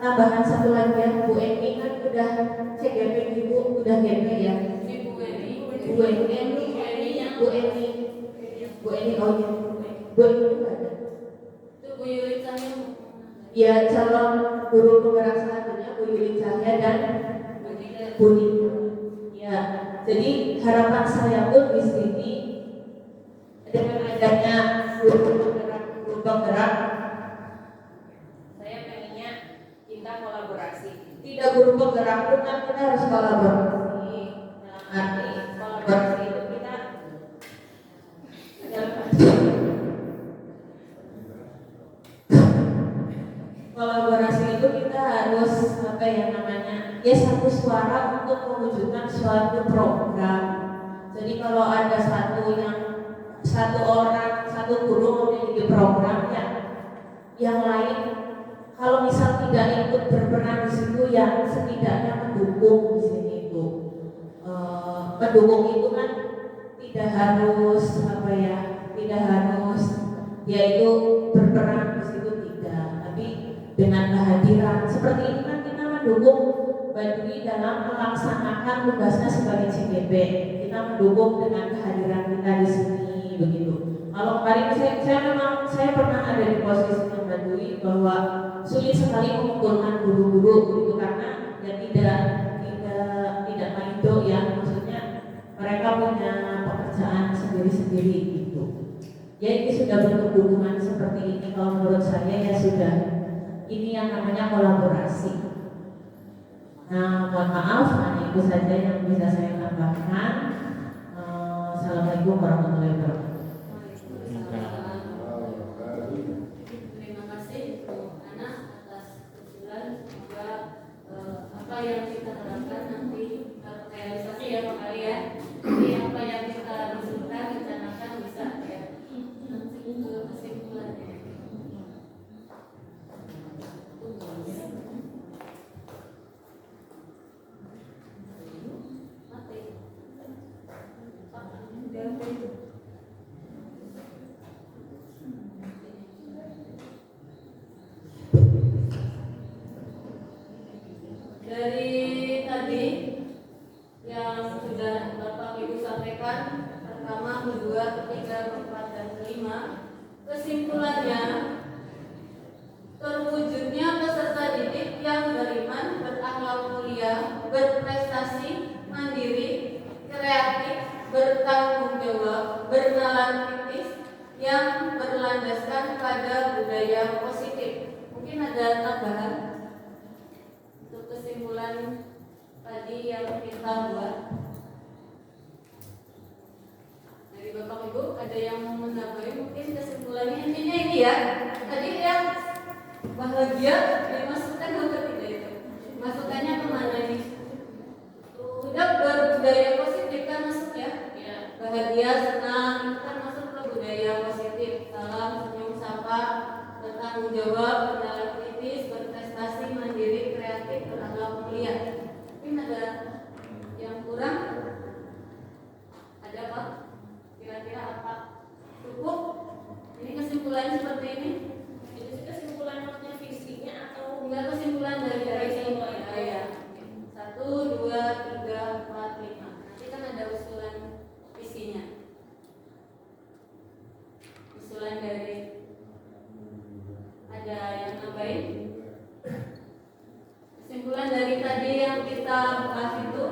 tambahan satu lagi ya, Bu Eni kan udah CGP Ibu, udah GP ya. Bu Eni oh iya. Bu Eni itu ada. Itu Bu Yuli Cahya. Ya, calon guru penggerak selanjutnya Bu Yuli Cahya dan Bu Nita. Ya, jadi harapan saya pun di sini dengan adanya guru penggerak, saya pengennya kita kolaborasi. Tidak guru penggerak pun kan kita harus kolaborasi. Nah, arti kolaborasi itu kita harus ya satu suara untuk mewujudkan suatu program. Jadi kalau ada satu orang, satu guru memiliki program yang lain, kalau misal tidak ikut berperan di situ, yang setidaknya mendukung di sini itu. Mendukung itu kan tidak harus dia itu berperan di situ, tidak, tapi dengan kehadiran seperti ini kan kita mendukung Badui dalam melaksanakan tugasnya sebagai CGP. Kita mendukung dengan kehadiran kita di sini begitu. Kalau kemarin saya pernah ada di posisi yang Badui bahwa sulit sekali mengumpulkan guru-guru begitu, karena ya tidak maido ya, maksudnya mereka punya pekerjaan sendiri-sendiri gitu. Ya ini sudah bentuk dukungan seperti ini, kalau menurut saya ya sudah, ini yang namanya kolaborasi. Nah, mohon maaf, hanya itu saja yang bisa saya tambahkan. Assalamualaikum warahmatullahi wabarakatuh. Terima kasih untuk anak atas usulan. Semoga apa yang kita harapkan nanti terrealisasi ya Pak Ali ya. Jadi apa yang kita usulkan, rencanakan bisa ya. Nanti ke kesimpulannya. Dari tadi yang sudah Bapak Ibu sampaikan, pertama, kedua, ketiga, keempat, dan kelima, kesimpulannya terwujudnya peserta didik yang beriman, berakhlak mulia, berprestasi, mandiri, kreatif, bertanggung jawab, bernalar kritis, yang berlandaskan pada budaya positif. Mungkin ada tambahan untuk kesimpulan tadi yang kita buat. bahagia dimasukkan atau tidak itu? Masukannya kemana nih? Udah berbudaya positif kan masuk ya? Bahagia, senang, itu kan masuk ke budaya positif. Salam, senyum, sapa, bertanggung jawab, bernalar kritis, berprestasi, mandiri, kreatif, berakhlak mulia. Mungkin ada yang kurang? Ada apa? Kira-kira apa? Cukup? Ini kesimpulannya seperti ini? Itu sih kesimpulan maksudnya visinya atau Enggak, kesimpulan dari semua ya. 1, 2, 3, 4, 5. Nanti kan ada usulan visinya. Usulan dari ada yang nambahin? Kesimpulan dari tadi yang kita bahas itu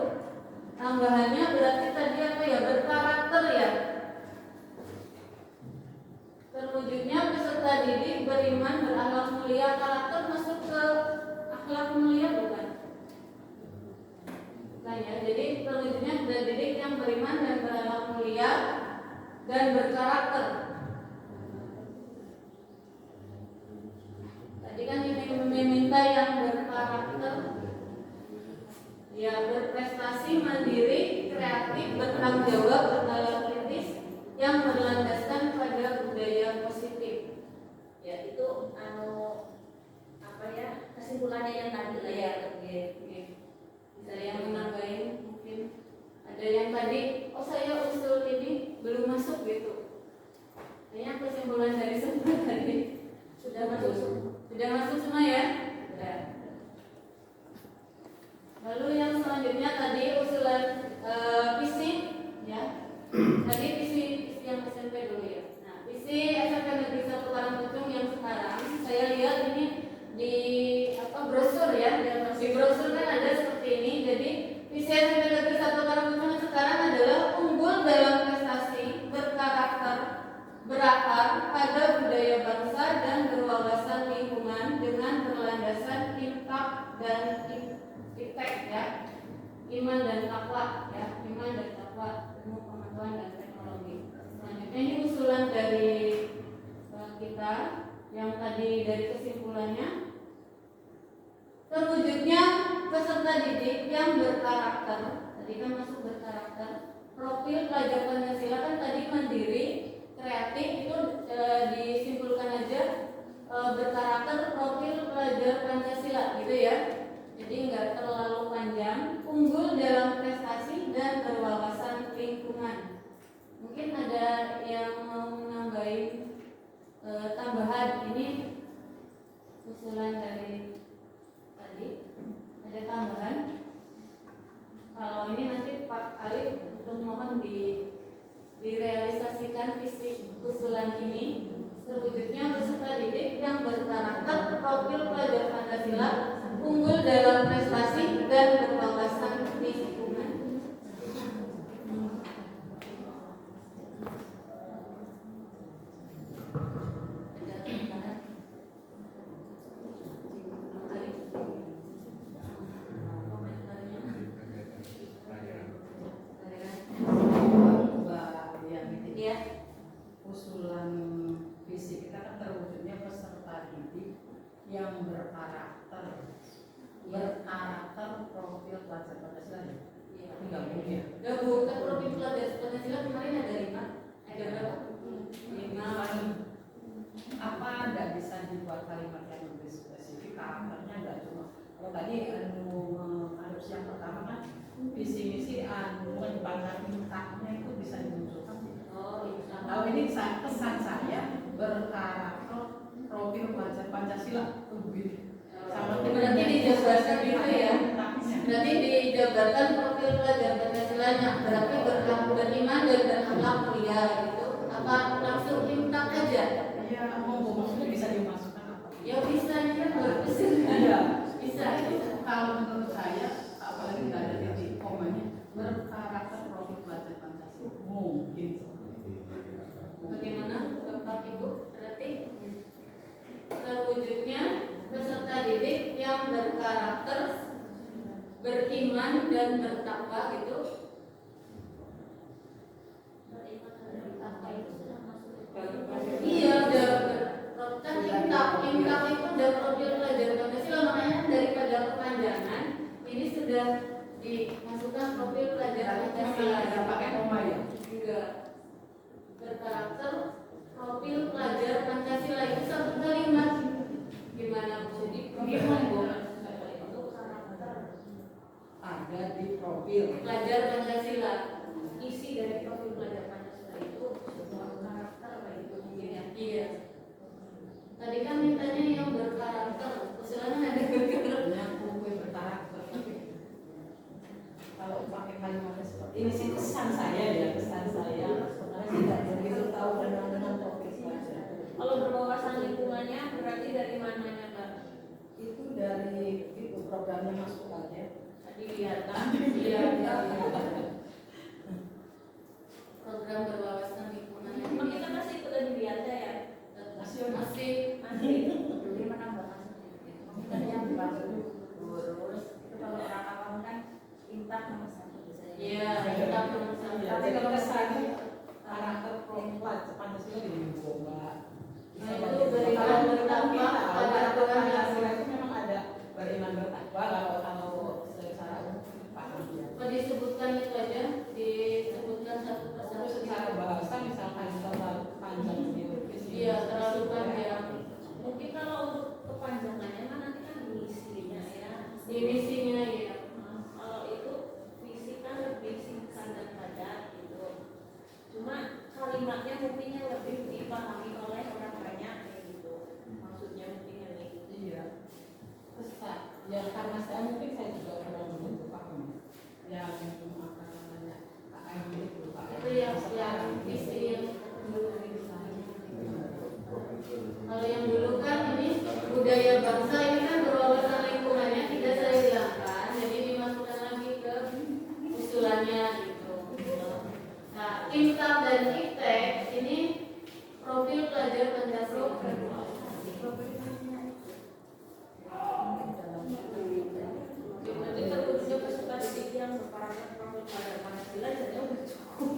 tambahannya berarti tadi apa ya? Berkarakter ya. Terwujudnya peserta didik beriman, berakhlak mulia. Karakter masuk ke akhlak mulia bukan? Bukan ya. Jadi terwujudnya peserta didik yang beriman dan berakhlak mulia dan berkarakter. Tadi kan ini meminta yang berkarakter, ya berprestasi, mandiri, kreatif, bertanggung jawab, bernalar kritis, yang berlandaskan pada budaya positif. ya itu apa ya kesimpulannya yang tadi lah ya. Bisa yang menambahin mungkin ada yang tadi, oh saya usul ini belum masuk gitu. Kayaknya kesimpulan dari semua tadi sudah masuk semua ya. Sudah. Lalu yang selanjutnya tadi usulan visi ya. Tadi visi yang SMP dulu ya. Nah, visi SMP Negeri 1 Karangkucung yang sekarang saya lihat ini di brosur ya. Di brosur kan ada seperti ini. Jadi visi SMP Negeri 1 Karangkucung yang sekarang adalah unggul dalam prestasi, berkarakter, berakar pada budaya bangsa dan berwawasan lingkungan dengan berlandaskan impact dan impact ya. Iman dan takwa ya, iman dan takwa, ilmu pengetahuan dan teknologi. Selanjutnya ini usulan dari kita yang tadi dari kesimpulannya, terwujudnya peserta didik yang berkarakter. Tadi kan masuk berkarakter. Profil pelajar Pancasila kan tadi mandiri, kreatif, itu disimpulkan aja berkarakter profil pelajar Pancasila gitu ya. Jadi nggak terlalu panjang, unggul dalam prestasi dan berwawasan lingkungan. Mungkin ada yang mau nambahin tambahan ini usulan dari tadi. Ada tambahan? Kalau ini nanti Pak Arif untuk mohon direalisasikan visi usulan ini. Terwujudnya peserta didik yang berkarakter profil pelajar Pancasila, unggul dalam prestasi dan berwawasan lingkungan. Iya. Usulan visi kita kan terwujudnya peserta didik yang berkarakter profil pelajar Pancasila ya. Enggak mungkin ya. Ya Bu, kan profil pelajar Pancasila kemarin ada 5. Ada berapa? 5. Apa tidak bisa dibuat kalimat yang lebih spesifik? Karakternya enggak cuma. Kalau tadi adopsi yang pertama kan visi misi menyebabkan impactnya itu bisa dimunculkan. Oh, iya. Nah ini pesan saya berkarakter profil pelajar Pancasila lebih. Berarti dijabarkan gitu ya. Berarti dijabarkan profil pelajar Pancasilanya. Berarti beriman dan berakhlak mulia gitu. Apa langsung impact aja? Iya, maksudnya bisa dimasukkan apa? Ya bisa, ini kan bagus. Iya. Bisa. Kalau menurut saya, apalagi tidak ada titik komanya, berkarakter profil pelajar Pancasila mungkin. Bagaimana Bapak Ibu? Berarti terwujudnya peserta didik yang berkarakter, beriman dan bertakwa gitu. Beriman dan bertakwa itu sudah masuk. Iya, udah kan impact itu udah profil juga berkarakter. Profil pelajar Pancasila itu satu kalimat. Gimana Bu? Jadi gimana Bu? Ada di profil Pelajar Pancasila, isi dari profil pelajar Pancasila itu sebuah karakter kayak itu mungkin ya. Iya. Tadi kan mintanya yang berkarakter, usulannya ada berkarakter. yang berkarakter. Kalau pakai kalimat seperti ini sih kesan saya ya, kesan saya sebenarnya tidak begitu tahu dengan topik saja. Kalau berwawasan lingkungannya berarti dari mananya Kak? Itu dari itu programnya masuk aja. Tadi lihat kan? Iya. Program berwawasan lingkungannya. Emang kita masih ikut di Bianda ya? Masih. Jadi menambah kita yang baru lurus itu kalau orang awam kan intak nomor 1 biasanya. Iya, kita belum sampai. Tapi kalau kesannya karakter profil Pancasila dibawa. Nah, itu beriman bertakwa pada aturan yang Pancasila itu memang ada beriman bertakwa kalau secara umum paham ya. apa disebutkan itu aja, disebutkan satu Tapi persatu. secara bahasa misalkan terlalu panjang gitu. Iya, terlalu panjang. Mungkin kalau untuk kepanjangannya kan nanti kan di isinya ya. Di misinya ya. Kalau itu visi kan lebih singkat dan padat gitu. Cuma kalimatnya mungkin lebih dipahami oleh orang banyak kayak gitu. Maksudnya mungkin yang itu. Iya. Terus ya karena saya mungkin saya juga orang dulu paham. Yang apa namanya KM itu Pak. Itu yang visi yang dulu. Kalau yang dulu kan ini budaya bangsa, ini kan berwawasan lingkungannya tidak saya hilangkan, jadi dimasukkan lagi ke usulannya gitu. Nah, Imtak dan Iptek ini profil pelajar Pancasila. Jadi terwujudnya kesukaan didik yang berkarakter profil pada Pancasila jadi udah cukup.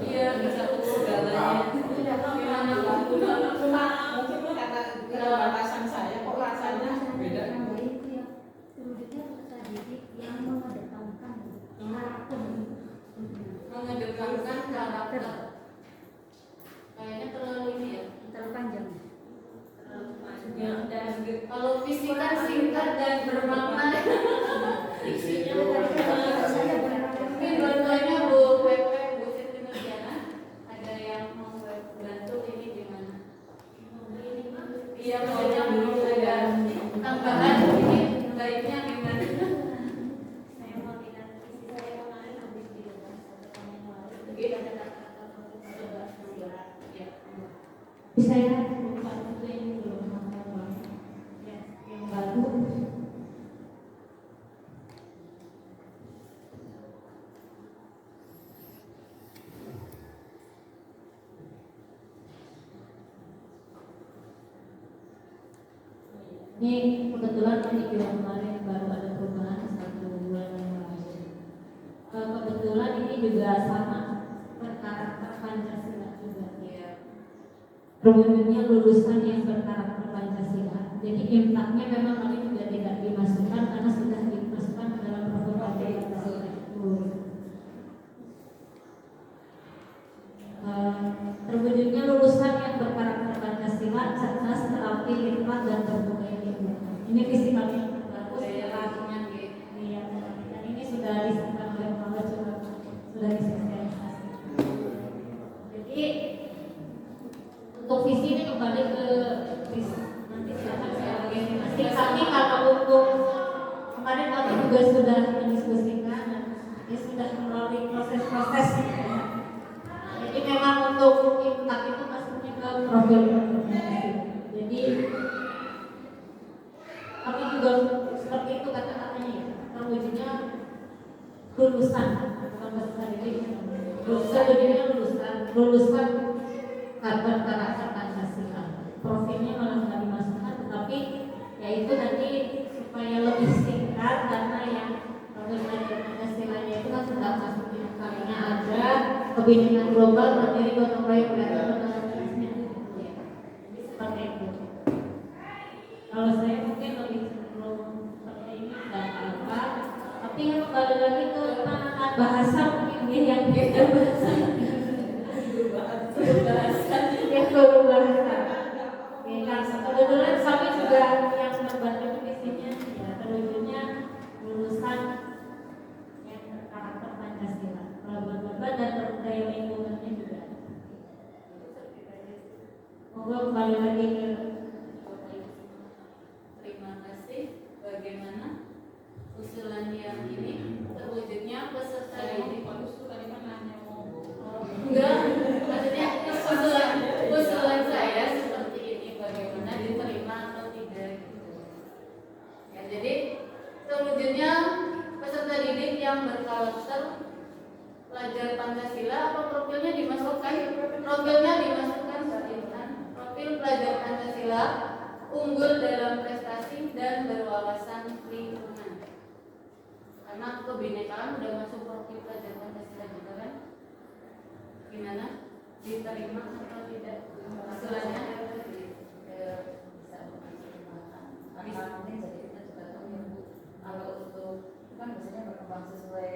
Iya, bisa segalanya. Gimana Bu? Cuma mungkin karena keterbatasan saya kok rasanya beda. Itu yang terwujudnya peserta didik yang mengedepankan karakter. Mengedepankan karakter. Kayaknya terlalu ini ya. Terlalu panjang. Yang dan Kalau visi kan singkat dan bermakna. isinya Mungkin bantuannya Bu Pepe, Bu Siti Nurjana, ada yang mau bantu ini gimana? Iya, maksudnya mau ada tambahan ini baiknya gimana? Saya mau lihat isi saya kemarin habis dilepas satu tahun yang lalu. Gitu. Ada kata-kata profil Pancasila. Ya. Bisa ya, lupa itu ini belum hafal ya, yang baru. Ini kebetulan ini juga kemarin baru ada perubahan 1 bulan yang lalu. Kebetulan ini juga sama berkarakter Pancasila juga. Iya. Terwujudnya lulusan yang berkarakter Pancasila. Jadi impaknya memang kami juga tidak dimasukkan karena sudah dimasukkan ke dalam profil Pancasila itu. Terwujudnya lulusan yang berkarakter Pancasila, cerdas, terampil, hikmat dan berbudaya tinggi. Ini visi kami yang terbaru. Budaya lingkungan gitu. Iya, dan ini sudah disahkan oleh Bapak juga sudah disosialisasi. Jadi untuk visi ini kembali ke visi nanti silakan saya organisasi. Kami kalau untuk kemarin kami juga sudah mendiskusikan dan ini sudah melalui proses-proses. Jadi memang untuk imtak itu masuknya ke profil organisasi. Jadi kami juga seperti itu kata-katanya ya, terwujudnya lulusan bukan peserta didik. Terwujudnya lulusan karakter Pancasila. Profilnya malah nggak dimasukkan, tetapi yaitu nanti supaya lebih singkat karena yang profil Pancasila-nya itu kan sudah masuk di kalinya ada kebinekaan global mandiri gotong royong dan toleransinya. Jadi seperti itu. Kalau saya mungkin lebih cenderung seperti ini dan apa, tapi yang kembali lagi ke penanaman bahasa mungkin dia yang beda bahasa. kembali lagi ke Terima kasih. Bagaimana usulan yang ini terwujudnya peserta didik? Enggak, maksudnya usulan saya seperti ini, bagaimana diterima atau tidak gitu. Ya, jadi terwujudnya peserta didik yang berkarakter pelajar Pancasila, apa profilnya dimasukkan? Profilnya dimasukkan Intan. Profil pelajar Pancasila unggul dalam prestasi dan berwawasan lingkungan. Karena kebinekaan udah masuk profil pelajar Pancasila juga kan? Gimana? Diterima atau tidak? Usulannya? Kalau untuk itu kan biasanya berkembang sesuai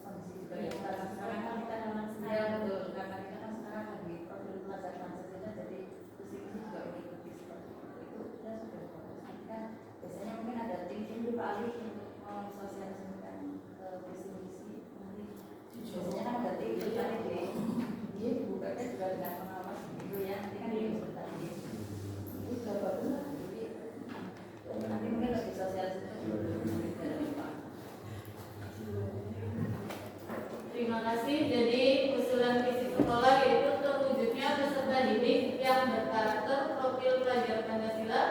kondisi juga ya. Sekarang kan kita memang saya betul karena kita kan sekarang lagi profil pelajar Pancasila, jadi visi-visi juga mengikuti seperti itu. Kita sudah fokus. Kan biasanya mungkin ada tim di Pak Ali untuk mensosialisasikan visi-visi. Nanti biasanya kan ada tim di Pak Ali dia bukanya juga dengan pengawas gitu ya. Nanti kan dia bisa tadi itu sudah bagus. Jadi nanti mungkin lebih sosialisasi. Terima kasih. Jadi usulan visi sekolah yaitu terwujudnya peserta didik yang berkarakter profil pelajar Pancasila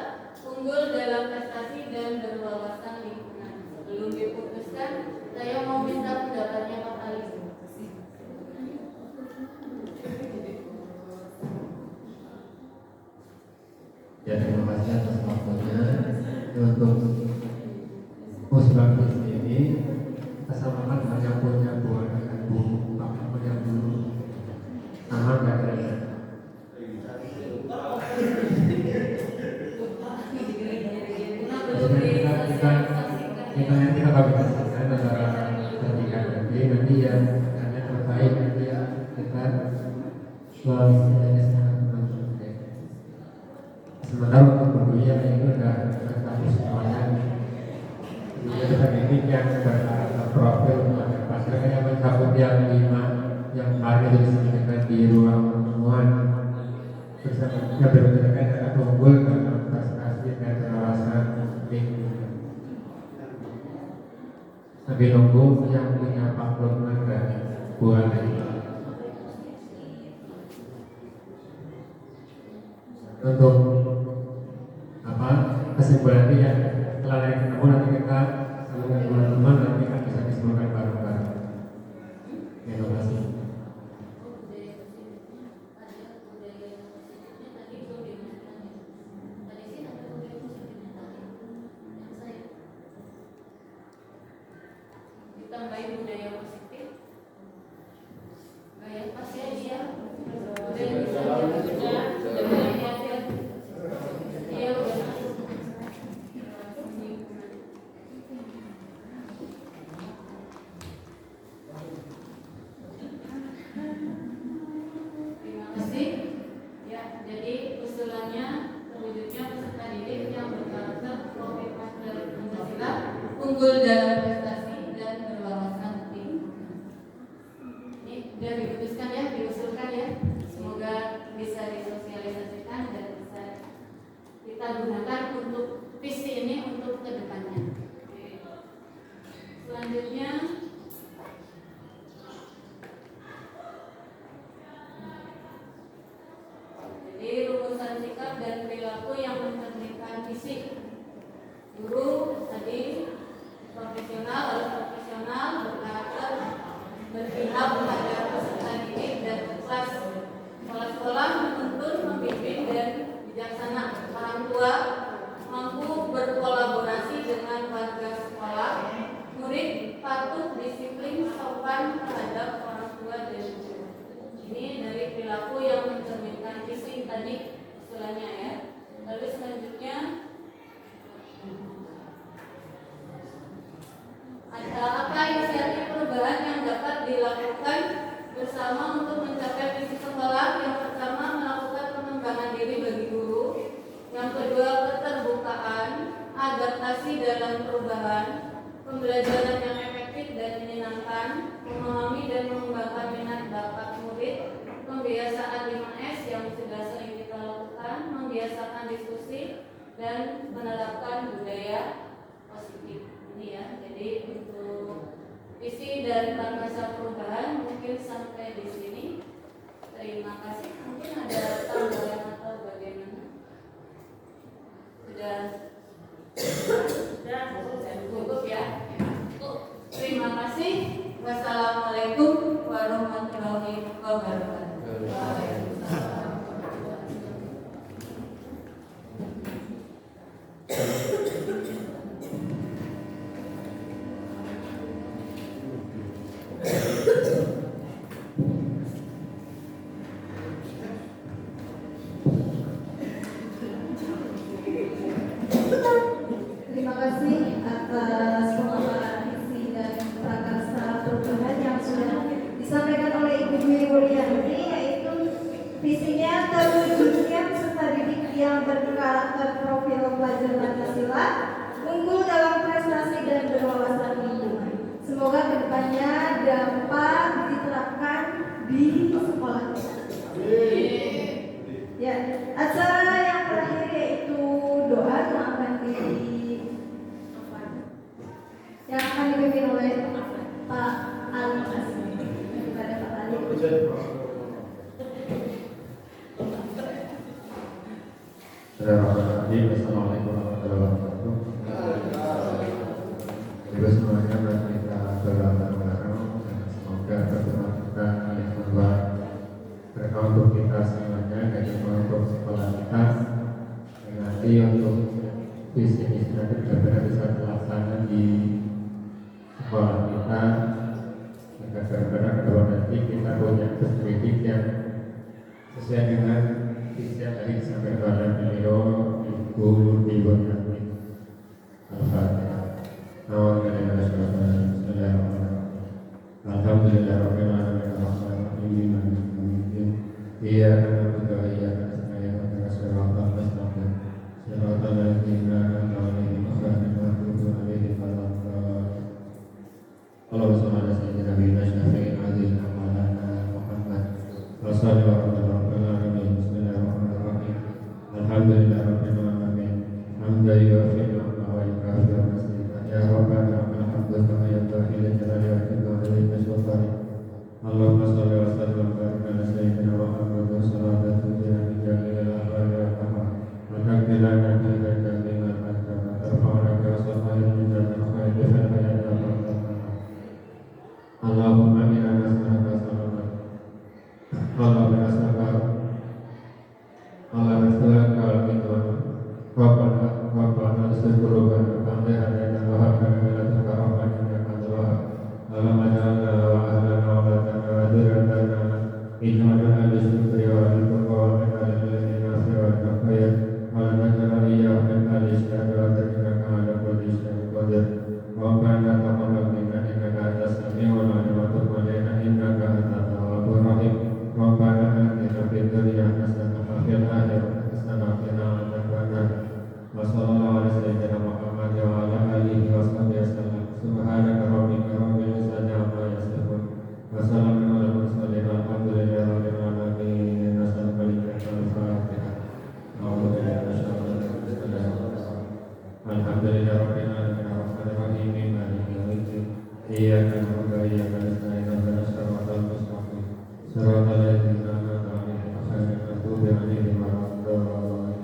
unggul dalam prestasi dan berwawasan lingkungan. Belum diputuskan, saya mau minta pendapatnya Pak Ali. Ya, terima kasih atas waktunya. Untuk usulan visi ini kita samakan dengan yang punya buah dengan buku yang dulu sama nggak ada. Kita kombinasikan antara ketiga nanti yang terkait nanti ya kita solusinya sangat menarik. Sementara untuk berdunia ini udah bagus semuanya. Kita ini yang berkarakter profil pasal yang mencakup yang 5 yang hari itu disediakan di ruang pertemuan. Terus yang berbeda adalah unggul dalam prestasi dan berwawasan lingkungan. Sambil nunggu yang punya Pak Lukman dan Bu Ali. Untuk kesimpulannya ya setelah dari ketemu nanti kita sambungkan teman-teman nanti kan bisa disimpulkan bareng-bareng. Terima kasih. Ditambahin budaya positif. Gaya pas ya dia. Budaya iya udah. Terima kasih. Ya, jadi usulannya terwujudnya peserta didik yang berkarakter profil Pancasila unggul dalam prestasi dan berwawasan lingkungan. Ini sudah diputuskan ya, diusulkan ya. Semoga bisa disosialisasikan dan bisa kita gunakan untuk visi ini untuk kedepannya. Selanjutnya jadi rumusan sikap dan perilaku yang mencerminkan visi. Guru tadi profesional, harus profesional, berkarakter, berpihak pada peserta didik dan kelas. Sekolah-sekolah menuntun, membimbing dan bijaksana. Orang tua mampu berkolaborasi dengan warga sekolah. Murid patuh, disiplin, sopan terhadap orang tua dan guru. Ini dari perilaku yang mencerminkan visi tadi usulannya ya. Lalu selanjutnya ada apa inisiatif perubahan yang dapat dilakukan bersama untuk mencapai visi sekolah? Yang pertama, melakukan pengembangan diri bagi guru. Yang kedua, keterbukaan, adaptasi dalam perubahan, pembelajaran yang efektif dan menyenangkan, memahami dan mengembangkan minat bakat murid, pembiasaan 5S yang sudah sering kita lakukan, dan menerapkan budaya positif ini ya. Jadi untuk visi dan prakarsa perubahan mungkin sampai di sini. Terima kasih. Mungkin ada tambahan atau bagaimana? Sudah cukup ya. Terima kasih. Wassalamualaikum warahmatullahi wabarakatuh. Waalaikumsalam. Terima kasih atas pemaparan visi dan prakarsa perubahan yang sudah disampaikan oleh Ibu Dwi Wulyanti, yaitu visinya terwujudnya peserta didik yang berkarakter profil pelajar Pancasila, unggul dalam prestasi dan berwawasan lingkungan. Semoga kedepannya dapat diterapkan di sekolah. Ya, acara yang terakhir yaitu doa yang akan dipimpin oleh Pak Ali Asmi. Kepada Pak Ali. Assalamualaikum warahmatullahi wabarakatuh. Ibu semuanya mari kita berdoa bareng-bareng. Semoga pertemuan kita kali kedua berkah untuk kita semuanya dan juga untuk sekolah kita. Dan nanti untuk visi misi nanti benar-benar bisa terlaksana di sekolah kita. Agar benar-benar kalau nanti kita punya pendidik yang sesuai dengan visi yang tadi disampaikan oleh beliau Ibu Dwi Wulyanti. Al-Fatihah. Alhamdulillahirabbil alamin arrahmanirrahim maliki yaumiddin iyyaka na'budu wa iyyaka nasta'in ihdinas siratal mustaqim siratal ladzina an'amta 'alaihim ghairil maghdubi 'alaihim waladdallin. Allahumma shalli ala sayyidina Syafi'il 'azim Maulana Muhammad wa sallallahu alaihi Bismillahirrahmanirrahim. Alhamdulillahirabbil alamin hamdan yuwaffiqu wa yukafi'u masjidah ya rabbana lakal hamdu kama yanbaghi li jalali wajhika wa li sultani. Allahumma shalli wa sallim wa barik ala sayyidina Muhammad wa sallallahu alaihi wa sallam wa takbirana bihi takbiran wa tarfa'una bi wasfa'il min al-khair fi al-hayati wa Allahumma inna nas'aluka salamat. Allahumma nas'aluka Allah nas'aluka al-iman. Rabbana astaghfirullah wa hadana wa habana min ladunka rahmatan innaka antal wahhab. Allahumma ja'alna wa ahlana wa awladana wa dhurriyyatana ij'alna ahli syukri wa ahli taqwa wa min ahli al-ladina sirata khair wa la taj'al iyyahum min ahli syarri wa innaka ala kulli syai'in qadir. Rabbana taqabbal minna innaka antas sami'ul 'alim wa tub 'alaina innaka antat tawwabur rahim. Rabbana atina fid dunya hasanah wa fil akhirati hasanah wa qina adzabannar. Wa sallallahu ala sayyidina Muhammad wa ala alihi wa sahbihi wasallam. Subhanaka rabbika rabbil izzati amma yasifun wa salamun alal mursalin walhamdulillahi rabbil alamin. Al-Fatihah. A'udzu billahi minasyaitonir rajim. Alhamdulillahirabbil alamin arrahmanirrahim maliki yaumiddin iyyaka na'budu wa iyyaka nasta'in ihdinas siratal mustaqim siratal ladzina an'amta 'alaihim ghairil maghdubi 'alaihim waladdallin.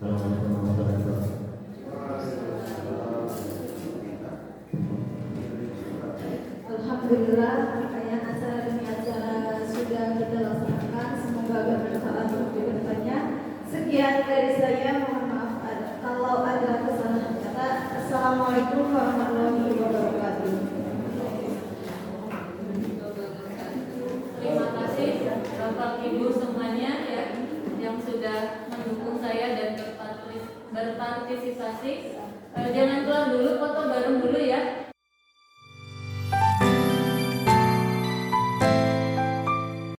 Assalamualaikum warahmatullahi wabarakatuh. Alhamdulillah, rangkaian acara demi acara sudah kita laksanakan. Semoga bermanfaat untuk kedepannya. Sekian dari saya, mohon maaf kalau ada kesalahan kata. Assalamualaikum warahmatullahi wabarakatuh. Terima kasih Bapak Ibu semuanya ya yang sudah mendukung saya dan berpartisipasi. Jangan keluar dulu foto